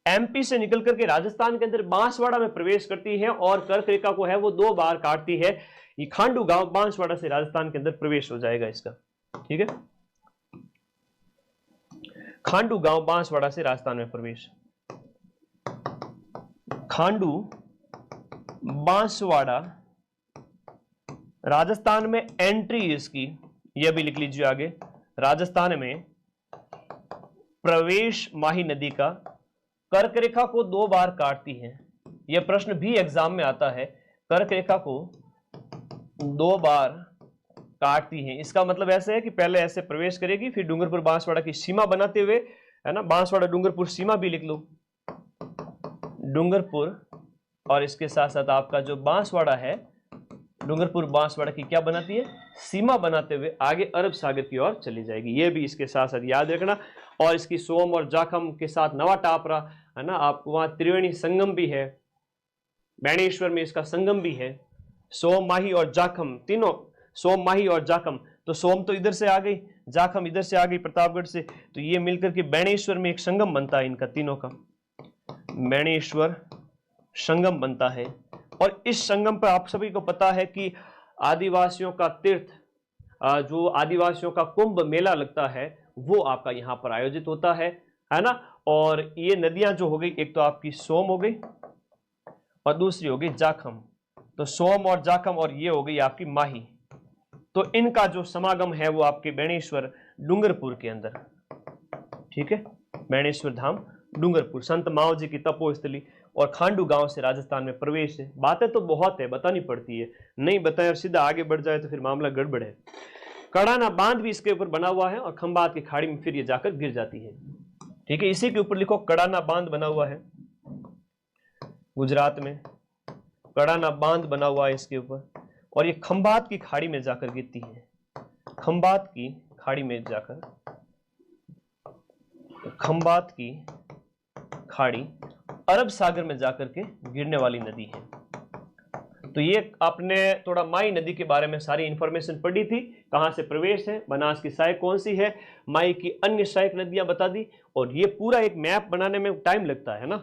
एमपी से निकल करके राजस्थान के अंदर बांसवाड़ा में प्रवेश करती है और कर्क रेखा को है वो 2 बार काटती है। ये खांडू गांव बांसवाड़ा से राजस्थान के अंदर प्रवेश हो जाएगा इसका, ठीक है। खांडू गांव बांसवाड़ा से राजस्थान में प्रवेश, खांडू बांसवाड़ा राजस्थान में एंट्री इसकी, यह भी लिख लीजिए आगे, राजस्थान में प्रवेश माही नदी का कर्क रेखा को 2 बार काटती है। यह प्रश्न भी एग्जाम में आता है, कर्क रेखा को 2 बार काटती है। इसका मतलब ऐसे है कि पहले ऐसे प्रवेश करेगी, फिर डूंगरपुर बांसवाड़ा की सीमा बनाते हुए, है ना, बांसवाड़ा डूंगरपुर सीमा भी लिख लो, डूंगरपुर, और इसके साथ साथ आपका जो बांसवाड़ा है, डूंगरपुर बांसवाड़ा की क्या बनाती है? सीमा बनाते हुए आगे अरब सागर की ओर चली जाएगी। ये भी इसके साथ साथ याद रखना। और इसकी सोम और जाखम के साथ नवा टापरा, है ना, आपको वहां त्रिवेणी संगम भी है, बैणेश्वर में इसका संगम भी है। सोम, माही और जाखम तीनों, सोम, माही और जाखम, तो सोम तो इधर से आ गई, जाखम इधर से आ गई प्रतापगढ़ से, तो ये मिलकर के बैणेश्वर में एक संगम बनता है इनका तीनों का, बैणेश्वर संगम बनता है। और इस संगम पर आप सभी को पता है कि आदिवासियों का तीर्थ, जो आदिवासियों का कुंभ मेला लगता है, वो आपका यहाँ पर आयोजित होता है ना। और ये नदियां जो हो गई, एक तो आपकी सोम हो गई और दूसरी हो गई जाखम। तो सोम और जाखम, और ये हो गई आपकी माही। तो इनका जो समागम है वो आपके बैणेश्वर डूंगरपुर के अंदर, ठीक है, बैणेश्वर धाम डूंगरपुर, संत माओ जी की तपोस्थली, और खांडू गांव से राजस्थान में प्रवेश है। बातें तो बहुत है, बतानी पड़ती है, नहीं बताए और सीधा आगे बढ़ जाए तो फिर मामला गड़बड़ है। कड़ाना बांध भी इसके ऊपर बना हुआ है और खंबात की खाड़ी में फिर ये जाकर गिर जाती है, ठीक है। इसी के ऊपर लिखो कड़ाना बांध बना हुआ है गुजरात में, कड़ाना बांध बना हुआ है इसके ऊपर, और ये खंबात की खाड़ी में जाकर गिरती है, खंबात की खाड़ी में जाकर, खंबात की खाड़ी अरब सागर में जाकर के गिरने वाली नदी है। तो ये आपने थोड़ा माई नदी के बारे में सारी इंफॉर्मेशन पढ़ी थी, कहां से प्रवेश है, बनास की सहायक कौन सी है, माई की अन्य सहायक नदियां बता दी। और ये पूरा एक मैप बनाने में टाइम लगता है ना।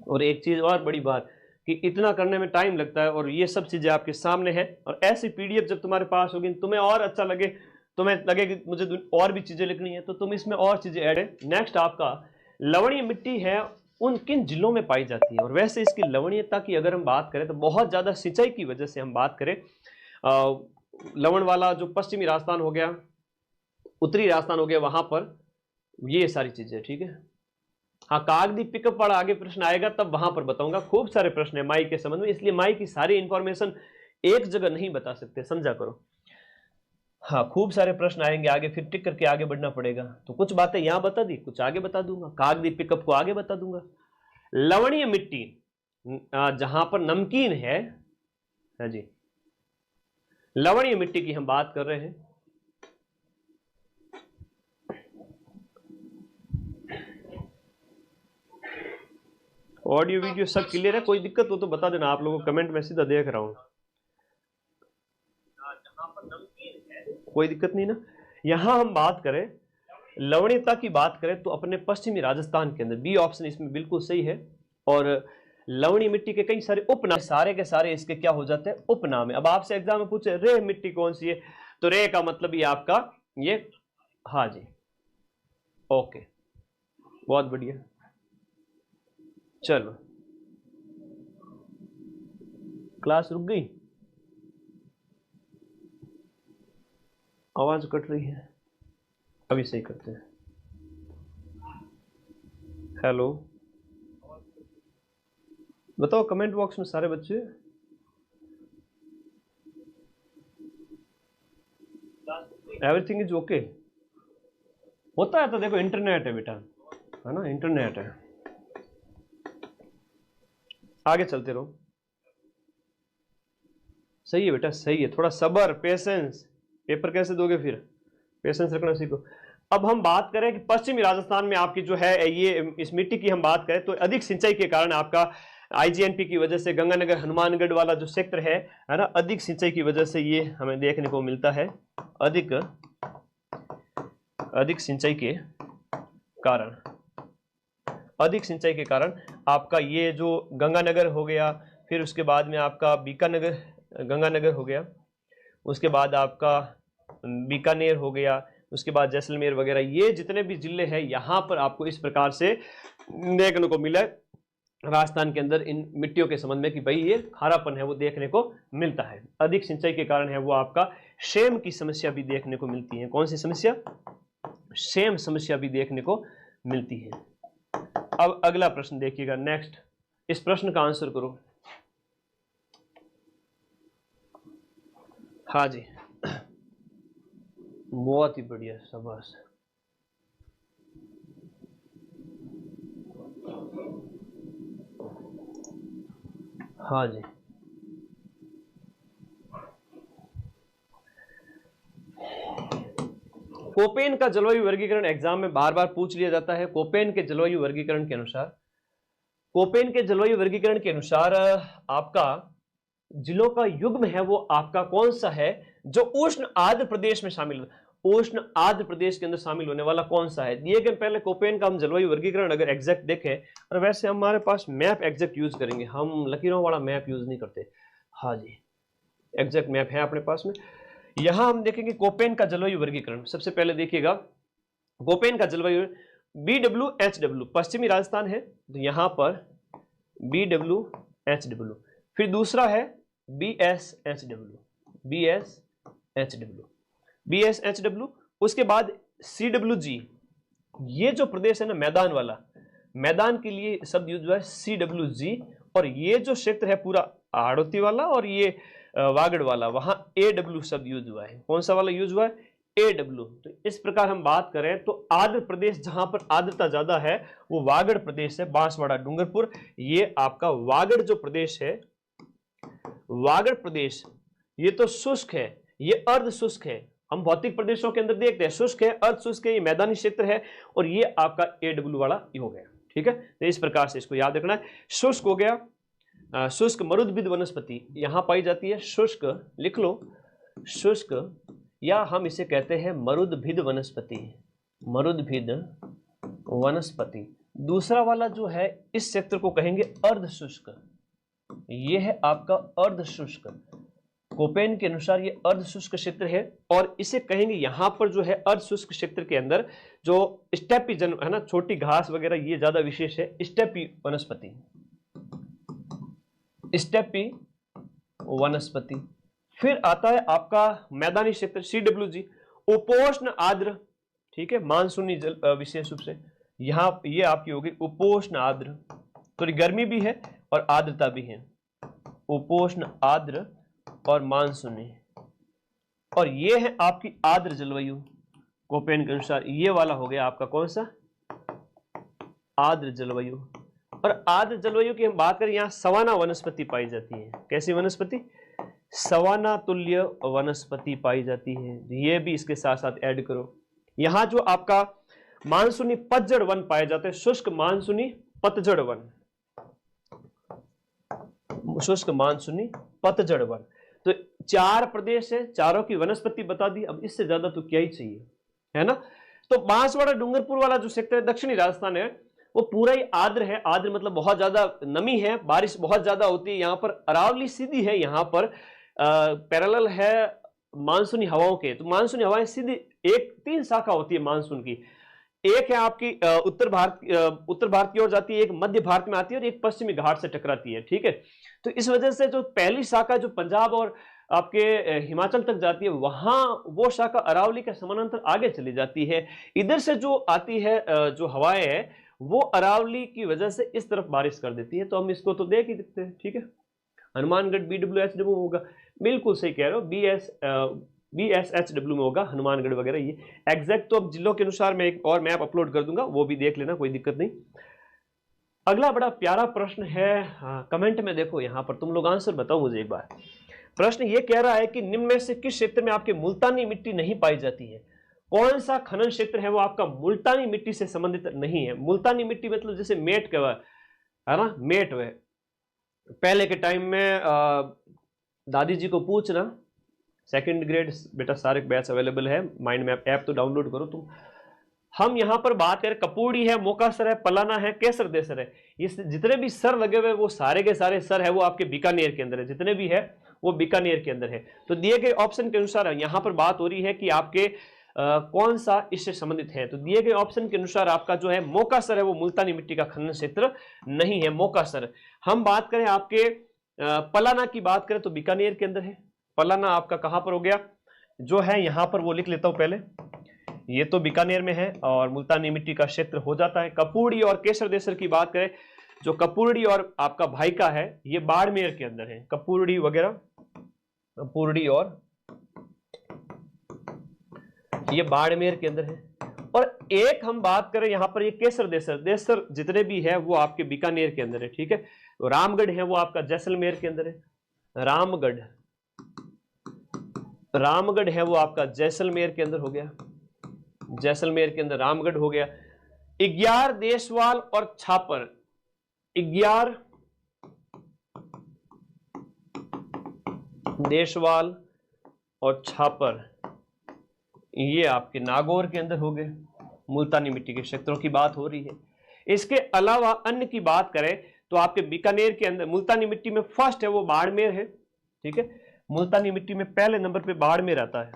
और एक चीज और बड़ी बात कि इतना करने में टाइम लगता है, और ये सब चीजें आपके सामने है। और ऐसी पीडीएफ जब तुम्हारे पास होगी, तुम्हें और अच्छा लगे, तुम्हें लगे कि मुझे और भी चीजें लिखनी है, तो तुम इसमें और चीजें ऐड है। नेक्स्ट आपका लवणीय मिट्टी है, उन किन जिलों में पाई जाती है। और वैसे इसकी लवणीयता की अगर हम बात करें तो बहुत ज्यादा सिंचाई की वजह से हम बात करें, लवण वाला जो पश्चिमी राजस्थान हो गया, उत्तरी राजस्थान हो गया, वहां पर ये सारी चीजें, ठीक है। हाँ, कागदी पिकअप वाला आगे प्रश्न आएगा तब वहां पर बताऊंगा। खूब सारे प्रश्न है माई के संबंध में, इसलिए माई की सारी इंफॉर्मेशन एक जगह नहीं बता सकते, समझा करो। हाँ, खूब सारे प्रश्न आएंगे आगे, फिर टिक करके आगे बढ़ना पड़ेगा। तो कुछ बातें यहां बता दी, कुछ आगे बता दूंगा, कागदी पिकअप को आगे बता दूंगा। लवणीय मिट्टी जहां पर नमकीन है जी, लवणीय मिट्टी की हम बात कर रहे हैं। ऑडियो वीडियो सब क्लियर है? कोई दिक्कत हो तो बता देना, आप लोगों को कमेंट में सीधा देख रहा हूं। कोई दिक्कत नहीं ना। यहां हम बात करें लवणीयता की बात करें तो अपने पश्चिमी राजस्थान के अंदर, बी ऑप्शन इसमें बिल्कुल सही है। और लवणीय मिट्टी के कई सारे उपनाम, सारे के सारे इसके क्या हो जाते हैं, उपनाम है। अब आपसे एग्जाम में पूछे रे मिट्टी कौन सी है, तो रे का मतलब ये आपका ये, हाँ जी, ओके, बहुत बढ़िया। चलो, क्लास रुक गई, आवाज कट रही है, अभी सही करते हैं। हेलो, बताओ कमेंट बॉक्स में सारे बच्चे। एवरीथिंग इज ओके, होता है तो देखो, इंटरनेट है बेटा, है ना, इंटरनेट है। आगे चलते रहो, सही है बेटा, सही है, थोड़ा सब्र, पेशेंस। पेपर कैसे दोगे फिर, पेशेंस रखना सीखो। अब हम बात करें कि पश्चिमी राजस्थान में आपकी जो है ये, इस मिट्टी की हम बात करें तो अधिक सिंचाई के कारण आपका आईजीएनपी की वजह से गंगानगर हनुमानगढ़ वाला जो क्षेत्र है ना, अधिक सिंचाई की वजह से ये हमें देखने को मिलता है। अधिक सिंचाई के कारण, अधिक सिंचाई के कारण आपका ये जो गंगानगर हो गया, फिर उसके बाद में आपका बीकानगर, गंगानगर हो गया, उसके बाद आपका बीकानेर हो गया, उसके बाद जैसलमेर वगैरह, ये जितने भी जिले हैं यहाँ पर आपको इस प्रकार से देखने को मिला है राजस्थान के अंदर इन मिट्टियों के संबंध में कि भाई ये खारापन है वो देखने को मिलता है। अधिक सिंचाई के कारण है वो आपका शेम की समस्या भी देखने को मिलती है। कौन सी समस्या, शेम समस्या भी देखने को मिलती है। अब अगला प्रश्न देखिएगा, नेक्स्ट, इस प्रश्न का आंसर करो। हाँ जी, बहुत ही बढ़िया, शाबाश। हाँ जी, कोपेन का जलवायु वर्गीकरण एग्जाम में बार बार पूछ लिया जाता है। कोपेन के जलवायु वर्गीकरण के अनुसार, कोपेन के जलवायु वर्गीकरण के अनुसार आपका जिलों का युग्म है वो आपका कौन सा है जो उष्ण आर्द्र प्रदेश में शामिल, उष्ण आर्द्र प्रदेश के अंदर शामिल होने वाला कौन सा है। दिए गए पहले कोपेन का हम जलवायु वर्गीकरण अगर एग्जैक्ट देखें, और वैसे हमारे पास मैप एग्जैक्ट यूज करेंगे, हम लकीरों वाला मैप यूज नहीं करते। हाँ जी, एग्जैक्ट मैप है अपने पास में। यहां हम देखेंगे कोपेन का जलवायु वर्गीकरण। सबसे पहले देखिएगा कोपेन का जलवायु BWHW, पश्चिमी राजस्थान है तो यहां पर BWHW, फिर दूसरा है BSHW, उसके बाद CWG। ये जो प्रदेश है ना मैदान वाला, मैदान के लिए शब्द यूज हुआ है CWG, और ये जो क्षेत्र है पूरा हाड़ौती वाला और ये वागड़ वाला, वहां AW शब्द यूज हुआ है। कौन सा वाला यूज हुआ है, AW। तो इस प्रकार हम बात करें तो आर्द्र प्रदेश जहां पर आर्द्रता ज्यादा है वो वागड़ प्रदेश है, बांसवाड़ा, डूंगरपुर। ये आपका वागड़ जो प्रदेश है, वागड़ प्रदेश ये तो शुष्क है, ये अर्ध शुष्क है। हम भौतिक प्रदेशों के अंदर देखते हैं शुष्क है, अर्ध शुष्क है, ये मैदानी क्षेत्र है, और ये आपका AW वाला हो गया। ठीक है, तो इस प्रकार से इसको याद रखना है। शुष्क हो गया, शुष्क मरुद्भिद वनस्पति यहां पाई जाती है, शुष्क लिख लो, शुष्क, या हम इसे कहते हैं मरुद्भिद वनस्पति, मरुद्भिद वनस्पति। दूसरा वाला जो है इस क्षेत्र को कहेंगे अर्ध शुष्क, ये है आपका अर्ध शुष्क। कोपेन के अनुसार ये अर्ध शुष्क क्षेत्र है, और इसे कहेंगे यहां पर जो है अर्ध शुष्क क्षेत्र के अंदर जो स्टेपी जन है ना, छोटी घास वगैरह ये ज्यादा विशेष है, स्टेपी वनस्पति, स्टेपी वनस्पति। फिर आता है आपका मैदानी क्षेत्र CWG, उपोष्ण आर्द्र, ठीक है, मानसूनी जल, विशेष रूप से यहां ये आपकी होगी उपोष्ण आर्द्र, थोड़ी गर्मी भी है और आर्द्रता भी है, उपोष्ण आर्द्र और मानसूनी, और ये है आपकी आर्द्र जलवायु। कोपेन के अनुसार ये वाला हो गया आपका कौन सा, आर्द्र जलवायु। और आर्द्र जलवायु की हम बात करें, यहां सवाना वनस्पति पाई जाती है। कैसी वनस्पति, सवाना तुल्य वनस्पति पाई जाती है, ये भी इसके साथ साथ ऐड करो। यहां जो आपका मानसूनी पतझड़ वन पाए जाते हैं, शुष्क मानसूनी पतझड़ वन, शुष्क मानसूनी पतझड़ वन। तो 4 प्रदेश है, चारों की वनस्पति बता दी, अब इससे ज्यादा तो क्या ही चाहिए, है ना। तो बांसवाड़ा डूंगरपुर वाला जो क्षेत्र है दक्षिणी राजस्थान है वो पूरा ही आर्द्र है। आर्द्र मतलब बहुत ज्यादा नमी है, बारिश बहुत ज्यादा होती है। यहाँ पर अरावली सीधी है, यहाँ पर पैरेलल है मानसूनी हवाओं के, तो मानसूनी हवाएं सीधी एक 3 शाखा होती है मानसून की। एक है आपकी उत्तर भारत की ओर जाती है, एक मध्य भारत में आती है और एक पश्चिमी घाट से टकराती है, ठीक है। तो इस वजह से जो पहली शाखा जो पंजाब और आपके हिमाचल तक जाती है, वहां वो शाखा अरावली के समानांतर आगे चली जाती है। इधर से जो आती है जो हवाएं है, वो अरावली की वजह से इस तरफ बारिश कर देती है। तो हम इसको तो देख ही सकते हैं, ठीक है। हनुमानगढ़ BWHW होगा, बिल्कुल सही कह रहे हो, BSHW में होगा हनुमानगढ़ वगैरह। ये एग्जैक्ट तो अब जिलों के अनुसार मैं एक और मैप अपलोड कर दूंगा, वो भी देख लेना, कोई दिक्कत नहीं। अगला बड़ा प्यारा प्रश्न है, कमेंट में देखो, यहां पर तुम लोग आंसर बताओ मुझे एक बार। प्रश्न ये कह रहा है कि निम्न में से किस क्षेत्र में आपके मुल्तानी मिट्टी नहीं पाई जाती है? कौन सा खनन क्षेत्र है वो आपका मुल्तानी मिट्टी से संबंधित नहीं है? मुल्तानी मिट्टी मतलब जैसे मेट का है ना, मेट है। पहले के टाइम में दादी जी को पूछना, सेकंड ग्रेड बेटा सारे बैच अवेलेबल है, माइंड मैप ऐप तो डाउनलोड करो तुम। हम यहां पर बात करें, कपूड़ी है, मोकासर है, पलाना है, केसर देसर है, ये जितने भी सर लगे हुए वो सारे के सारे सर है वो आपके बीकानेर के अंदर है, जितने भी है वो बीकानेर के अंदर है। तो दिए गए ऑप्शन के अनुसार यहां पर बात हो रही है कि आपके कौन सा इससे संबंधित है। तो दिए गए ऑप्शन के अनुसार आपका जो है मोकासर है वो मुल्तानी मिट्टी का खनन क्षेत्र नहीं है, मोकासर। हम बात करें आपके पलाना की बात करें तो बीकानेर के अंदर है। पलाना आपका कहां पर हो गया, जो है यहां पर वो लिख लेता हूं पहले, ये तो बीकानेर में है और मुल्तानी मिट्टी का क्षेत्र हो जाता है। कपूड़ी और केसर देसर की बात करें, जो कपूड़ी और आपका भाईका है ये बाड़मेर के अंदर है, कपूड़ी वगैरह, कपूड़ी और ये बाड़मेर के अंदर है। और एक हम बात करें यहां पर ये केसर देसर, देसर जितने भी है वो आपके बीकानेर के अंदर है, ठीक है। तो रामगढ़ है वो आपका जैसलमेर के अंदर है, रामगढ़ है वो आपका जैसलमेर के अंदर हो गया, जैसलमेर के अंदर रामगढ़ हो गया। इग्यार, देशवाल और छापर, इग्यार, देशवाल और छापर ये आपके नागौर के अंदर हो गए। मुल्तानी मिट्टी के क्षेत्रों की बात हो रही है। इसके अलावा अन्य की बात करें तो आपके बीकानेर के अंदर मुल्तानी मिट्टी में फर्स्ट है वो बाड़मेर है, ठीक है। मुल्तानी मिट्टी में पहले नंबर पे बाड़मेर आता है।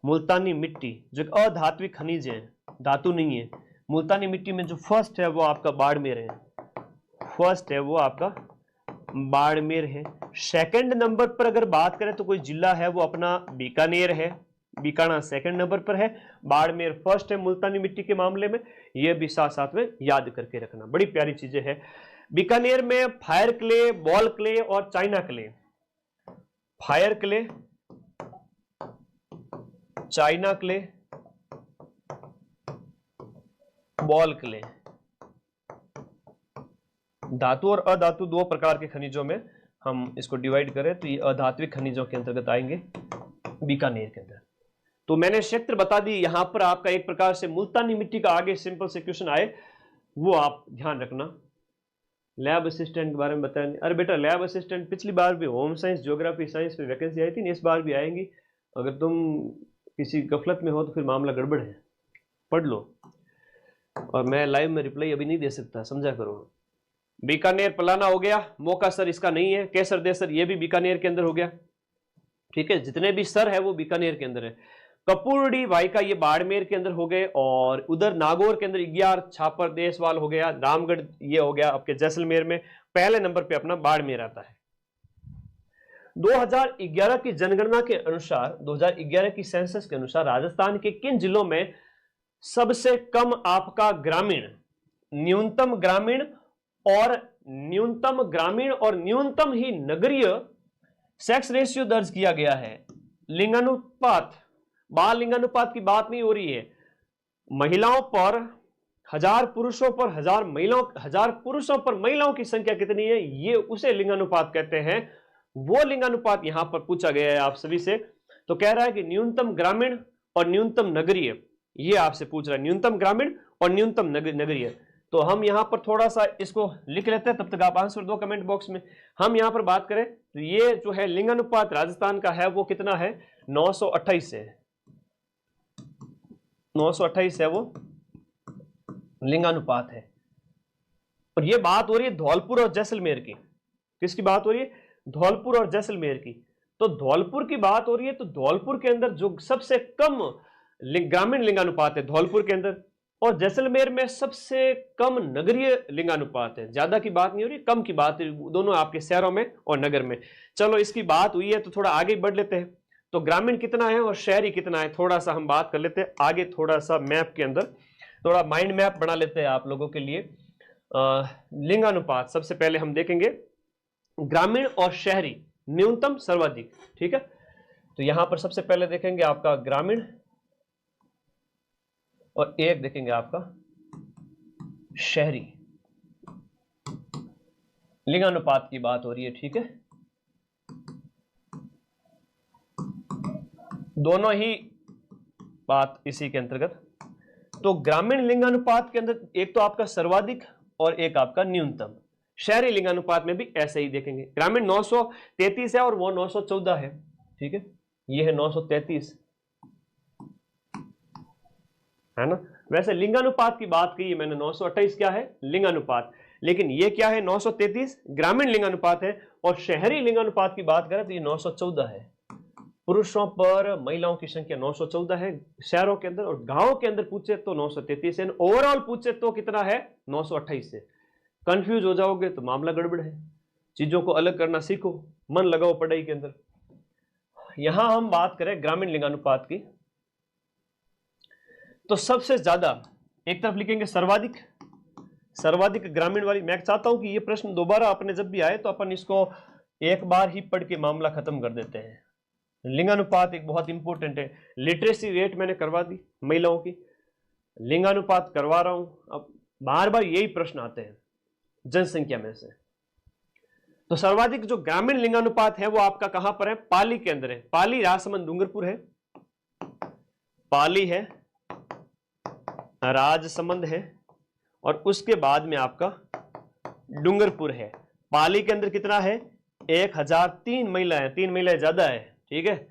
मुल्तानी मिट्टी जो अधात्विक खनिज है, धातु नहीं है, मुल्तानी मिट्टी में जो फर्स्ट है वो आपका बाड़मेर है, फर्स्ट है वो आपका बाड़मेर है। सेकंड नंबर पर अगर बात करें तो कोई जिला है वो अपना बीकानेर है, बीकाना सेकंड नंबर पर है, बाड़मेर फर्स्ट है मुल्तानी मिट्टी के मामले में। यह भी साथ साथ में याद करके रखना, बड़ी प्यारी चीजें हैं। बीकानेर में फायर क्ले, बॉल क्ले और China clay, fire clay, China clay, ball clay, धातु और अधातु दो प्रकार के खनिजों में हम इसको डिवाइड करें तो ये अधात्विक खनिजों के अंतर्गत आएंगे बीकानेर के अंदर। तो मैंने क्षेत्र बता दी। यहां पर आपका एक प्रकार से मुल्तानी मिट्टी का आगे सिंपल से क्वेश्चन आए वो आप ध्यान रखना। लैब असिस्टेंट के बारे में बताया, अरे बेटा लैब असिस्टेंट पिछली बार भी होम साइंस, ज्योग्राफी साइंस में वैकेंसी आई थी, इस बार भी आएंगी। अगर तुम किसी गफलत में हो तो फिर मामला गड़बड़ है, पढ़ लो। और मैं लाइव में रिप्लाई अभी नहीं दे सकता, समझा करो। बीकानेर पलाना हो गया, मोकासर इसका नहीं है, केसर देसर ये भी बीकानेर के अंदर हो गया, ठीक है। जितने भी सर है वो बीकानेर के अंदर है। कपूरडी वाइका ये बाड़मेर के अंदर हो गए, और उधर नागौर के अंदर इग्यार, छापर, देशवाल हो गया, रामगढ़ ये हो गया आपके जैसलमेर में। पहले नंबर पे अपना बाड़मेर आता है। 2011 की जनगणना के अनुसार, 2011 की सेंसस के अनुसार राजस्थान के किन जिलों में सबसे कम आपका ग्रामीण, न्यूनतम ग्रामीण और न्यूनतम ही नगरीय सेक्स रेशियो दर्ज किया गया है? लिंगानुपात, बाल लिंगानुपात की बात नहीं हो रही है। महिलाओं पर 1000 पुरुषों पर 1000 महिलाओं, 1000 पुरुषों पर महिलाओं की संख्या कितनी है, ये उसे लिंगानुपात कहते हैं। वो लिंगानुपात यहां पर पूछा गया है आप सभी से। तो कह रहा है कि न्यूनतम ग्रामीण और न्यूनतम नगरीय, ये आपसे पूछ रहा है, न्यूनतम ग्रामीण और न्यूनतम नगरीय। तो हम यहां पर थोड़ा सा इसको लिख लेते हैं, तब तक आप आंसर दो कमेंट बॉक्स में। हम यहां पर बात करें तो ये जो है लिंगानुपात राजस्थान का है वो कितना है, 928 है, 928 है वो लिंगानुपात है। और ये बात हो रही है धौलपुर और जैसलमेर की। किसकी बात हो रही है? धौलपुर और जैसलमेर की। तो धौलपुर की बात हो रही है, तो धौलपुर के अंदर जो सबसे कम ग्रामीण लिंगानुपात है धौलपुर के अंदर, और जैसलमेर में सबसे कम नगरीय लिंगानुपात है। ज्यादा की बात नहीं हो रही, कम की बात है, दोनों आपके शहरों में और नगर में। चलो इसकी बात हुई है तो थोड़ा आगे बढ़ लेते हैं। तो ग्रामीण कितना है और शहरी कितना है, थोड़ा सा हम बात कर लेते हैं आगे। थोड़ा सा मैप के अंदर थोड़ा माइंड मैप बना लेते हैं आप लोगों के लिए। लिंगानुपात सबसे पहले हम देखेंगे, ग्रामीण और शहरी, न्यूनतम सर्वाधिक। ठीक है, तो यहां पर सबसे पहले देखेंगे आपका ग्रामीण और एक देखेंगे आपका शहरी। लिंगानुपात की बात हो रही है। ठीक है, दोनों ही बात इसी के अंतर्गत। तो ग्रामीण लिंगानुपात के अंदर एक तो आपका सर्वाधिक और एक आपका न्यूनतम। शहरी लिंगानुपात में भी ऐसे ही देखेंगे। ग्रामीण 933 है और वो 914 है। ठीक है, ये है 933, है ना। वैसे लिंगानुपात की बात की मैंने, 928 क्या है लिंगानुपात, लेकिन ये क्या है 933 ग्रामीण लिंगानुपात है। और शहरी लिंगानुपात की बात करें तो ये 914 है। पुरुषों पर महिलाओं की संख्या 914 है शहरों के अंदर, और गांवों के अंदर पूछे तो 933 है। ओवरऑल पूछे तो कितना है 928 है। कंफ्यूज हो जाओगे तो मामला गड़बड़ है। चीजों को अलग करना सीखो, मन लगाओ पढ़ाई के अंदर। यहां हम बात करें ग्रामीण लिंगानुपात की, तो सबसे ज्यादा एक तरफ लिखेंगे सर्वाधिक, सर्वाधिक ग्रामीण वाली। मैं चाहता हूं कि ये प्रश्न दोबारा अपने जब भी आए तो अपन इसको एक बार ही पढ़ के मामला खत्म कर देते हैं। लिंगानुपात एक बहुत इंपॉर्टेंट है। लिटरेसी रेट मैंने करवा दी महिलाओं की, लिंगानुपात करवा रहा हूं। अब बार बार यही प्रश्न आते हैं जनसंख्या में से। तो सर्वाधिक जो ग्रामीण लिंगानुपात है वो आपका कहां पर है, पाली के अंदर है। पाली, राजसमंद, डूंगरपुर है। पाली है, राजसमंद है, और उसके बाद में आपका डूंगरपुर है। पाली के अंदर कितना है 1003 महिलाएं, 3 महिलाएं ज्यादा है। ठीक है,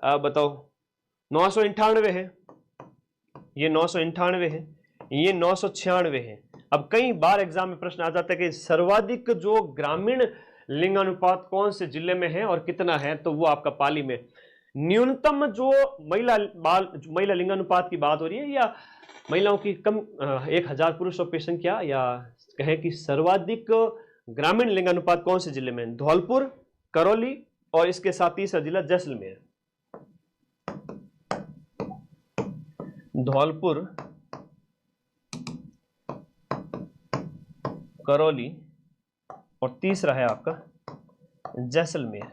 अब बताओ 998 है, ये 998 है, ये 996 है। अब कई बार एग्जाम में प्रश्न आ जाता है कि सर्वाधिक जो ग्रामीण लिंगानुपात कौन से जिले में है और कितना है, तो वो आपका पाली में। न्यूनतम जो महिला लिंगानुपात की बात हो रही है, या महिलाओं की कम 1000 पुरुषों की संख्या, या कहें कि सर्वाधिक ग्रामीण लिंगानुपात कौन से जिले में, धौलपुर, करौली, और इसके साथ तीसरा जिला जैसलमेर। धौलपुर, करौली, और तीसरा है आपका जैसलमेर।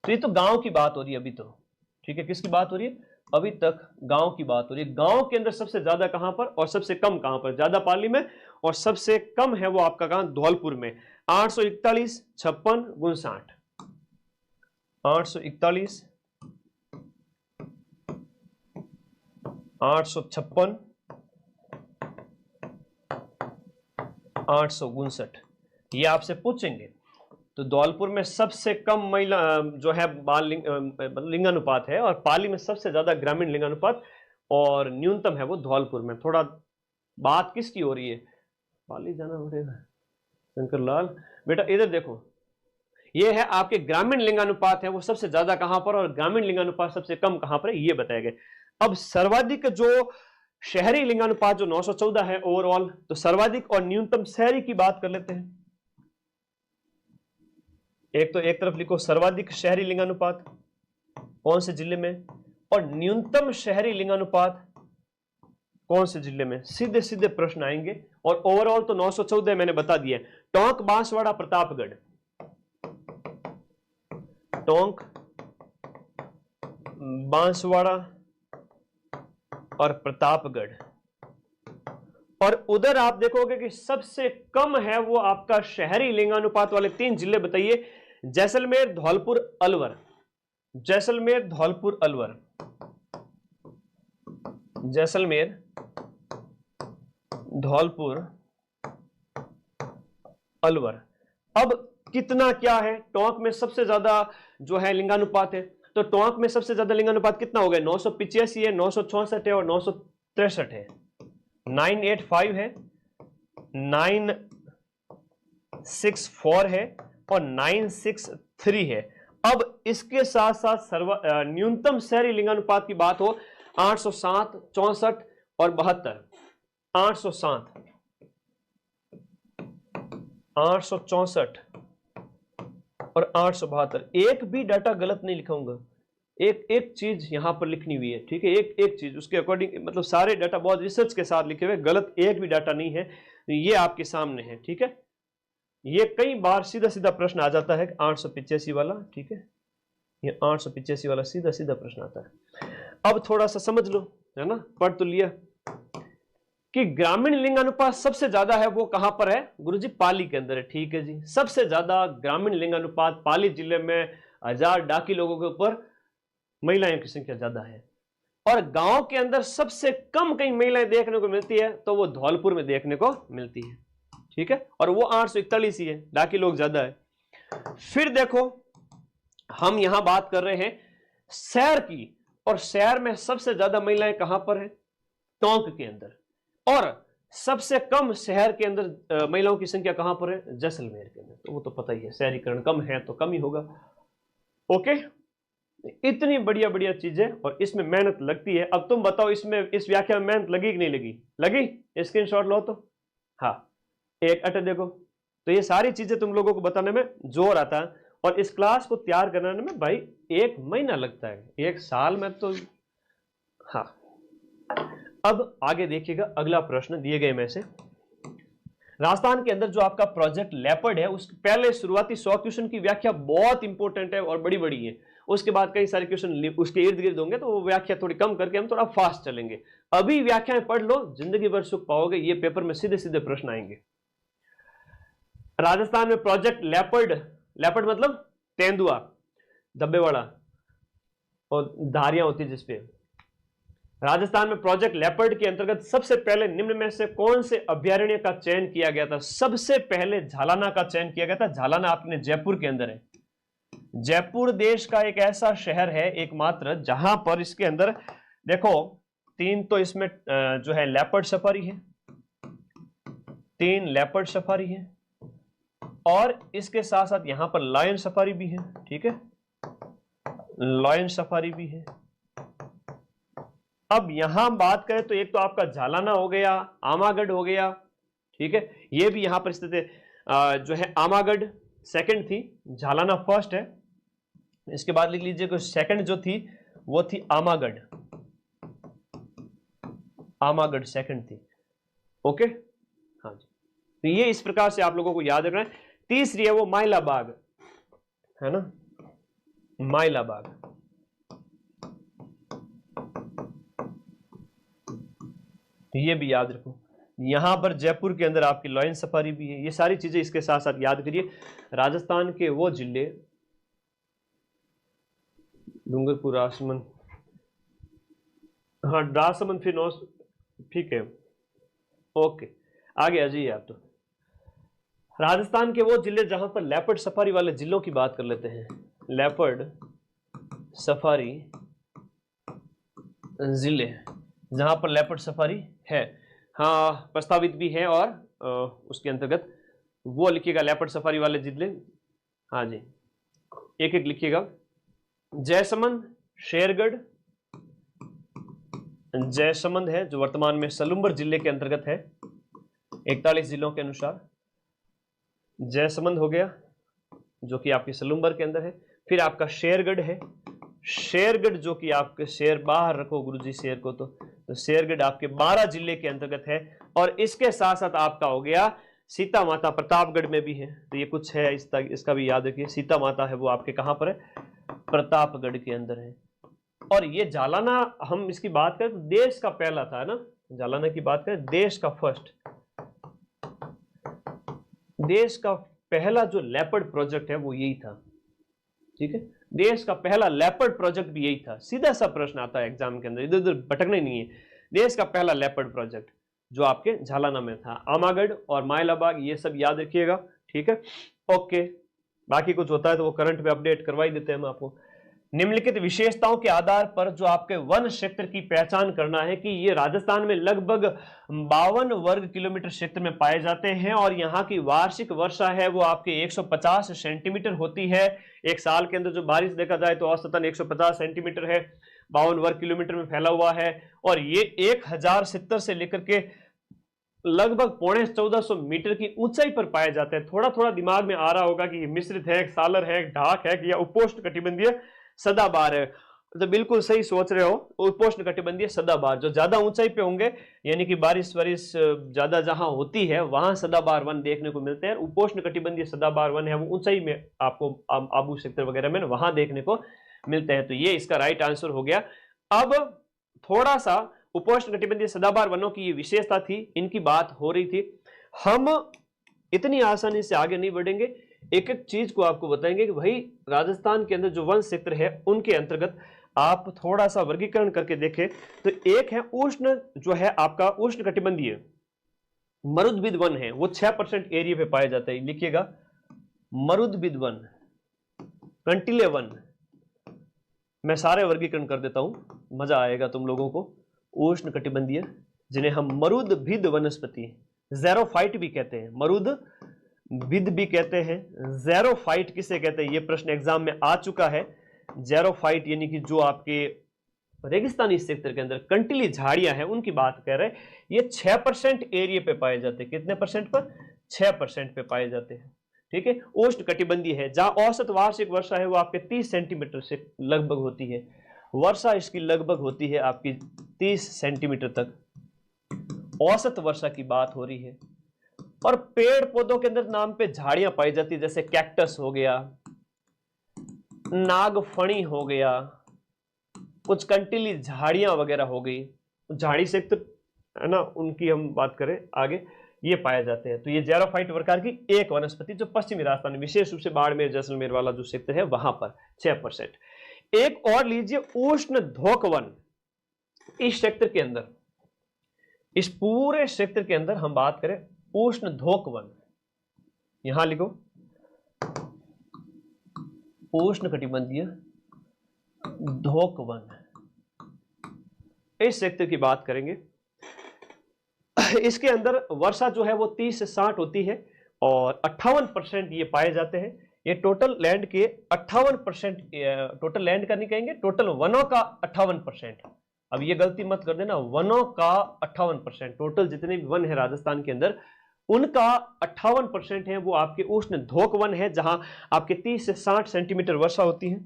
तो ये तो गांव की बात हो रही है अभी तो। ठीक है, किसकी बात हो रही है अभी तक, गांव की बात हो रही है। गांव के अंदर सबसे ज्यादा कहां पर और सबसे कम कहां पर, ज्यादा पाली में और सबसे कम है वो आपका कहां, धौलपुर में। 841, 56, 59, 841, 856, 859, ये आपसे पूछेंगे। तो धौलपुर में सबसे कम महिला जो है बाल लिंगानुपात है, और पाली में सबसे ज्यादा ग्रामीण लिंगानुपात, और न्यूनतम है वो धौलपुर में। थोड़ा बात किसकी हो रही है, पाली जाना पड़ेगा शंकर लाल। बेटा इधर देखो, ये है आपके ग्रामीण लिंगानुपात है वो सबसे ज्यादा कहां पर, और ग्रामीण लिंगानुपात सबसे कम कहां पर है, ये बताया गया। अब सर्वाधिक जो शहरी लिंगानुपात जो 914 है ओवरऑल, तो सर्वाधिक और न्यूनतम शहरी की बात कर लेते हैं। एक तो एक तरफ लिखो सर्वाधिक शहरी लिंगानुपात कौन से जिले में, और न्यूनतम शहरी लिंगानुपात कौन से जिले में। सीधे सीधे प्रश्न आएंगे। और ओवरऑल तो 914 मैंने बता दिया। टोंक, बांसवाड़ा, प्रतापगढ़, टोंक, बांसवाड़ा और प्रतापगढ़। और उधर आप देखोगे कि सबसे कम है वो आपका शहरी लिंगानुपात वाले 3 जिले बताइए, जैसलमेर, धौलपुर, अलवर। जैसलमेर, धौलपुर, अलवर, जैसलमेर, धौलपुर, अलवर। अब कितना क्या है, टोंक में सबसे ज्यादा जो है लिंगानुपात है, तो टोंक में सबसे ज्यादा लिंगानुपात कितना हो गया, 985 है, 964 है और 963 है। 985 है, 964 है और 963 है। अब इसके साथ साथ न्यूनतम शहरी लिंगानुपात की बात हो 807, 64 और 72, 807, 864 और 872, एक भी डाटा गलत नहीं लिखाऊंगा, एक एक चीज यहां पर लिखनी हुई है, ठीक है, एक एक चीज उसके अकॉर्डिंग, मतलब सारे डाटा बहुत रिसर्च के साथ लिखे हुए, गलत एक भी डाटा नहीं है, ये आपके सामने है, ठीक है। ये कई बार सीधा सीधा प्रश्न आ जाता है 885 वाला, ठीक है, ये 885 वाला सीधा सीधा प्रश्न आता है। अब थोड़ा सा समझ लो, है ना, पढ़ तो लिया कि ग्रामीण लिंगानुपात सबसे ज्यादा है वो कहां पर है गुरुजी? पाली के अंदर है, ठीक है जी। सबसे ज्यादा ग्रामीण लिंगानुपात पाली जिले में 1000 डाकी लोगों के ऊपर महिलाओं की संख्या ज्यादा है। और गांव के अंदर सबसे कम कहीं महिलाएं देखने को मिलती है तो वो धौलपुर में देखने को मिलती है, ठीक है, और वो 841 ही है, डाकी लोग ज्यादा है। फिर देखो हम यहां बात कर रहे हैं शहर की, और शहर में सबसे ज्यादा महिलाएं कहां पर है? टोंक के अंदर। और सबसे कम शहर के अंदर महिलाओं की संख्या कहां पर है? जैसलमेर के अंदर। तो वो तो पता ही है, शहरीकरण कम है तो कम ही होगा। ओके, इतनी बढ़िया बढ़िया चीजें, और इसमें मेहनत लगती है। अब तुम बताओ इसमें, इस व्याख्या में मेहनत लगी कि नहीं लगी? लगी? स्क्रीनशॉट लो तो, हाँ, एक अटे देखो। तो ये सारी चीजें तुम लोगों को बताने में जोर आता है, और इस क्लास को तैयार करने में भाई 1 महीना लगता है, 1 साल में तो। हाँ, अब आगे देखिएगा, अगला प्रश्न दिए गए में से राजस्थान के अंदर जो आपका प्रोजेक्ट लेपर्ड है, उसके पहले शुरुआती 100 क्वेश्चन की व्याख्या बहुत इंपॉर्टेंट है और बड़ी बड़ी है। उसके बाद कई सारे क्वेश्चन उसके इर्द गिर्द होंगे, तो वो व्याख्या थोड़ी कम करके हम थोड़ा फास्ट चलेंगे। अभी व्याख्याएं पढ़ लो, जिंदगी भर सुख पाओगे। ये पेपर में सीधे सीधे प्रश्न आएंगे। राजस्थान में प्रोजेक्ट लेपर्ड, लेपर्ड मतलब तेंदुआ, धब्बे वाला और धारियां होती जिसपे। राजस्थान में प्रोजेक्ट लेपर्ड के अंतर्गत सबसे पहले निम्न में से कौन से अभ्यारण्य का चयन किया गया था? सबसे पहले झालाना का चयन किया गया था। झालाना अपने जयपुर के अंदर है। जयपुर देश का एक ऐसा शहर है एकमात्र जहां पर इसके अंदर देखो 3 तो इसमें जो है लेपर्ड सफारी है, 3 लेपर्ड सफारी है, और इसके साथ साथ यहां पर लायन सफारी भी है, ठीक है, लायन सफारी भी है। अब यहां बात करें तो एक तो आपका झालाना हो गया, आमागढ़ हो गया, ठीक है, ये भी यहां पर स्थित है। जो है आमागढ़ सेकंड थी, झालाना फर्स्ट है। इसके बाद लिख लीजिए कि सेकंड जो थी वो थी आमागढ़, आमागढ़ सेकंड थी। ओके, हाँ जी, तो ये इस प्रकार से आप लोगों को याद रखना है। तीसरी है वो माइलाबाग, है ना, माइलाबाग। ये भी याद रखो। यहां पर जयपुर के अंदर आपकी लायन सफारी भी है। ये सारी चीजें इसके साथ साथ याद करिए। राजस्थान के वो जिले, डूंगरपुर, राजसमंद, हाँ राजसमंद फिर नौ, ठीक है, ओके, आगे आ जाइए आप। तो राजस्थान के वो जिले जहां पर लेपर्ड सफारी वाले जिलों की बात कर लेते हैं। लेपर्ड सफारी जिले जहां पर लेपर्ड सफारी है, हाँ प्रस्तावित भी है, और उसके अंतर्गत वो लिखिएगा लेपर्ड सफारी वाले जिले। हाँ जी, एक एक लिखिएगा। जयसमंद, शेरगढ़, जयसमंद है जो वर्तमान में सलूम्बर जिले के अंतर्गत है 41 जिलों के अनुसार। जयसमंद हो गया जो कि आपके सलूम्बर के अंदर है। फिर आपका शेरगढ़ है, शेरगढ़ जो कि आपके, शेर बाहर रखो गुरुजी शेर को, तो शेरगढ़ आपके 12 जिले के अंतर्गत है। और इसके साथ साथ आपका हो गया सीता माता, प्रतापगढ़ में भी है। तो ये कुछ है इसका भी याद रखिए। सीता माता है वो आपके कहां पर है? प्रतापगढ़ के अंदर है। और ये झालाना, हम इसकी बात करें तो देश का पहला था ना, झालाना की बात करें देश का फर्स्ट, देश का पहला जो लेपर्ड प्रोजेक्ट है वो यही था, ठीक है, देश का पहला लेपर्ड प्रोजेक्ट भी यही था। सीधा सा प्रश्न आता है एग्जाम के अंदर, इधर उधर भटकना ही नहीं है। देश का पहला लेपर्ड प्रोजेक्ट जो आपके झालाना में था। आमागढ़ और माइलाबाग ये सब याद रखिएगा, ठीक है, ओके। बाकी कुछ होता है तो वो करंट में अपडेट करवा ही देते हैं हम आपको। निम्नलिखित विशेषताओं के आधार पर जो आपके वन क्षेत्र की पहचान करना है कि ये राजस्थान में लगभग 52 वर्ग किलोमीटर क्षेत्र में पाए जाते हैं और यहाँ की वार्षिक वर्षा है वो आपके 150 सेंटीमीटर होती है। एक साल के अंदर जो बारिश देखा जाए तो औसतन 150 सेंटीमीटर है, 52 वर्ग किलोमीटर में फैला हुआ है और ये 1070 से लेकर के लगभग 1450 मीटर की ऊंचाई पर पाए जाते हैं। थोड़ा थोड़ा दिमाग में आ रहा होगा कि ये मिश्रित है, सालर है, ढाक है या उपोष्ण कटिबंधीय सदाबहार है। तो बिल्कुल सही सोच रहे हो, उपोष्ण कटिबंधीय सदाबहार। जो ज्यादा ऊंचाई पे होंगे यानी कि बारिश वारिश ज्यादा जहां होती है वहां सदाबहार वन देखने को मिलते हैं। उपोष्ण कटिबंधीय सदाबहार वन है वो ऊंचाई में आपको आबू सेक्टर वगैरह में वहां देखने को मिलते हैं। तो ये इसका राइट आंसर हो गया। अब थोड़ा सा उपोष्ण कटिबंधीय सदाबहार वनों की ये विशेषता थी, इनकी बात हो रही थी। हम इतनी आसानी से आगे नहीं बढ़ेंगे, एक एक चीज को आपको बताएंगे कि भाई राजस्थान के अंदर जो वन क्षेत्र है उनके अंतर्गत आप थोड़ा सा वर्गीकरण करके देखें तो एक है उष्ण, जो है आपका उष्ण कटिबंधीय मरुद्भिद वन है, वो 6% एरिया पे पाए जाते हैं। लिखिएगा मरुद्भिद वन, कंटीले वन। मैं सारे वर्गीकरण कर देता हूं, मजा आएगा तुम लोगों को। उष्ण कटिबंधीय जिन्हें हम मरुद्भिद वनस्पति, ज़ेरोफाइट भी कहते हैं, मरुद्भिद भी कहते हैं। ज़ेरोफाइट किसे कहते हैं, ये प्रश्न एग्जाम में आ चुका है। ज़ेरोफाइट यानी कि जो आपके रेगिस्तानी क्षेत्र के अंदर कंटीली झाड़ियां हैं उनकी बात कर रहे हैं। ये 6% एरिया पे पाए जाते हैं। कितने परसेंट पर? 6% पे पाए जाते हैं। ठीक है, उष्ण कटिबंधीय है जहां औसत वार्षिक वर्षा है वो आपके 30 सेंटीमीटर से लगभग होती है। वर्षा इसकी लगभग होती है आपकी 30 सेंटीमीटर तक, औसत वर्षा की बात हो रही है। और पेड़ पौधों के अंदर नाम पे झाड़ियां पाई जाती है, जैसे कैक्टस हो गया, नागफणी हो गया, कुछ कंटीली झाड़ियां वगैरह हो गई, झाड़ी क्षेत्र है ना, उनकी हम बात करें आगे, ये पाए जाते हैं। तो ये ज़ेरोफाइट प्रकार की एक वनस्पति जो पश्चिमी राजस्थान विशेष रूप से बाड़मेर जैसलमेर वाला जो क्षेत्र है वहां पर 6%। एक और लीजिए उष्ण धोक वन। इस क्षेत्र के अंदर, इस पूरे क्षेत्र के अंदर हम बात करें उष्ण धोक वन, यहां लिखो उष्ण कटिबंधीय धोक वन। इस क्षेत्र की बात करेंगे, इसके अंदर वर्षा जो है वो 30 से 60 होती है और 58% ये पाए जाते हैं। ये टोटल लैंड के 58%, टोटल लैंड का नहीं कहेंगे, टोटल वनों का 58%। अब ये गलती मत कर देना, वनों का 58%, टोटल जितने भी वन है राजस्थान के अंदर उनका 58% है वो आपके उष्ण धोक वन है, जहां आपके 30 से 60 सेंटीमीटर वर्षा होती है।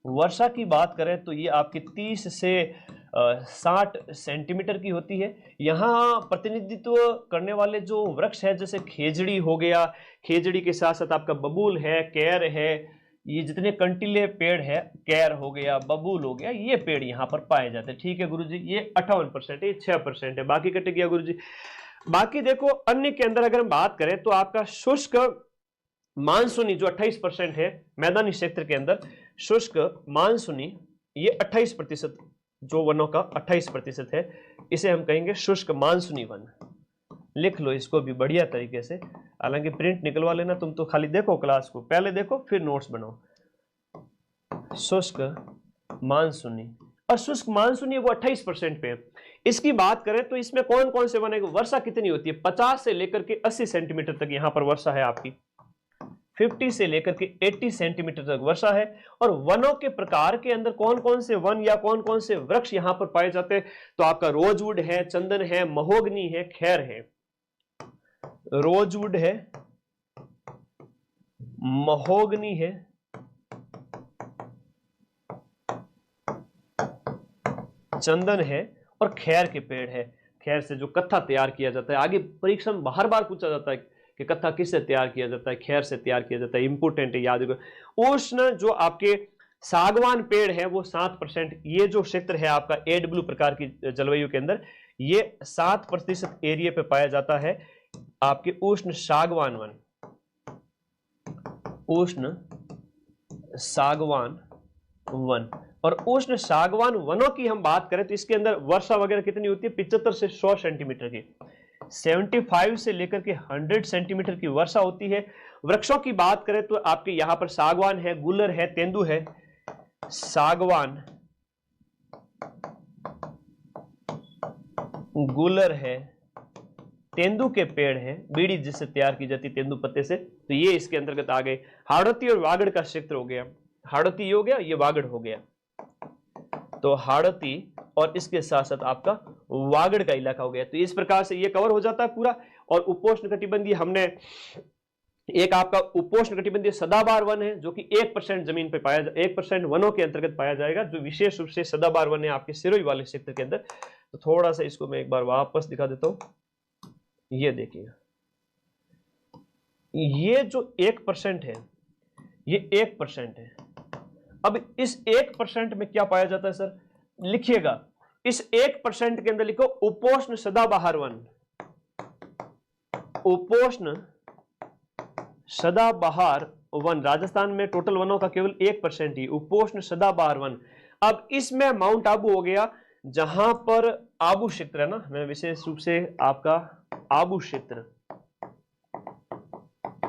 वर्षा की बात करें तो ये आपके 30 से 60 सेंटीमीटर की होती है। यहाँ प्रतिनिधित्व करने वाले जो वृक्ष है जैसे खेजड़ी हो गया, खेजड़ी के साथ साथ आपका बबूल है, कैर है, ये जितने कंटीले पेड़ है, कैर हो गया, बबूल हो गया, ये पेड़ यहाँ पर पाए जाते हैं। ठीक है गुरुजी, ये 58% है, 6% है, बाकी कट गया गुरुजी। बाकी देखो अन्य के अंदर अगर हम बात करें तो आपका शुष्क मानसूनी जो 28% है, मैदानी क्षेत्र के अंदर शुष्क मानसूनी ये 28%, जो वनों का 28% है, इसे हम कहेंगे शुष्क मानसूनी वन। लिख लो इसको भी बढ़िया तरीके से, हालांकि प्रिंट निकलवा लेना, तुम तो खाली देखो क्लास को, पहले देखो फिर नोट्स बनाओ। शुष्क मानसूनी, और शुष्क मानसूनी वो 28% पे है। इसकी बात करें तो इसमें कौन कौन से वन है, वर्षा कितनी होती है, 50 से लेकर के 80 सेंटीमीटर तक यहाँ पर वर्षा है आपकी, 50 से लेकर के 80 सेंटीमीटर तक वर्षा है। और वनों के प्रकार के अंदर कौन कौन से वन या कौन कौन से वृक्ष यहाँ पर पाए जाते हैं, तो आपका रोजवुड है, चंदन है, महोगनी है, खैर है। रोजवुड है, महोगनी है, चंदन है और खैर के पेड़ है। खैर से जो कत्था तैयार किया जाता है, आगे परीक्षा में बार बार पूछा जाता है कि कत्था किससे तैयार किया जाता है, खैर से तैयार किया जाता है, इंपोर्टेंट है, याद रखो। उष्ण जो आपके सागवान पेड़ है वो 7%, ये जो क्षेत्र है आपका AW प्रकार की जलवायु के अंदर, ये 7% एरिया पे पाया जाता है आपके उष्ण सागवान वन, उष्ण सागवान वन। और उष्ण सागवान वनों की हम बात करें तो इसके अंदर वर्षा वगैरह कितनी होती है, 75 से 100 सेंटीमीटर की, 75 से लेकर के 100 सेंटीमीटर की वर्षा होती है। वृक्षों की बात करें तो आपके यहाँ पर सागवान है, गुलर है, तेंदु है, सागवान, गूलर है, तेंदू के पेड़ है, बीड़ी जिससे तैयार की जाती तेंदू पत्ते से, तो ये इसके अंतर्गत आ गए। हाड़ौती और वागड़ का क्षेत्र हो गया, हाड़ौती ये हो गया, ये वागड़ हो गया, तो हाड़ौती और इसके साथ साथ आपका वागड़ का इलाका हो गया। तो इस प्रकार से ये कवर हो जाता है पूरा। और उपोष्ण कटिबंधीय हमने एक आपका उपोष्ण कटिबंधीय सदाबहार वन है जो कि 1% जमीन पे पाया 1% वनों के अंतर्गत पाया जाएगा, जो विशेष रूप से सदाबहार वन है आपके सिरोही वाले क्षेत्र के अंदर। तो थोड़ा सा इसको मैं एक बार वापस दिखा देता हूं। ये देखिए, ये जो 1% है, ये 1% है। अब इस 1% में क्या पाया जाता है सर, लिखिएगा इस 1% के अंदर लिखो उपोष्ण सदाबहार वन, उपोष्ण सदाबहार वन। राजस्थान में टोटल वनों का केवल 1% ही उपोष्ण सदाबहार वन। अब इसमें माउंट आबू हो गया, जहां पर आबू क्षेत्र है ना, मैं विशेष रूप से आपका आबू क्षेत्र,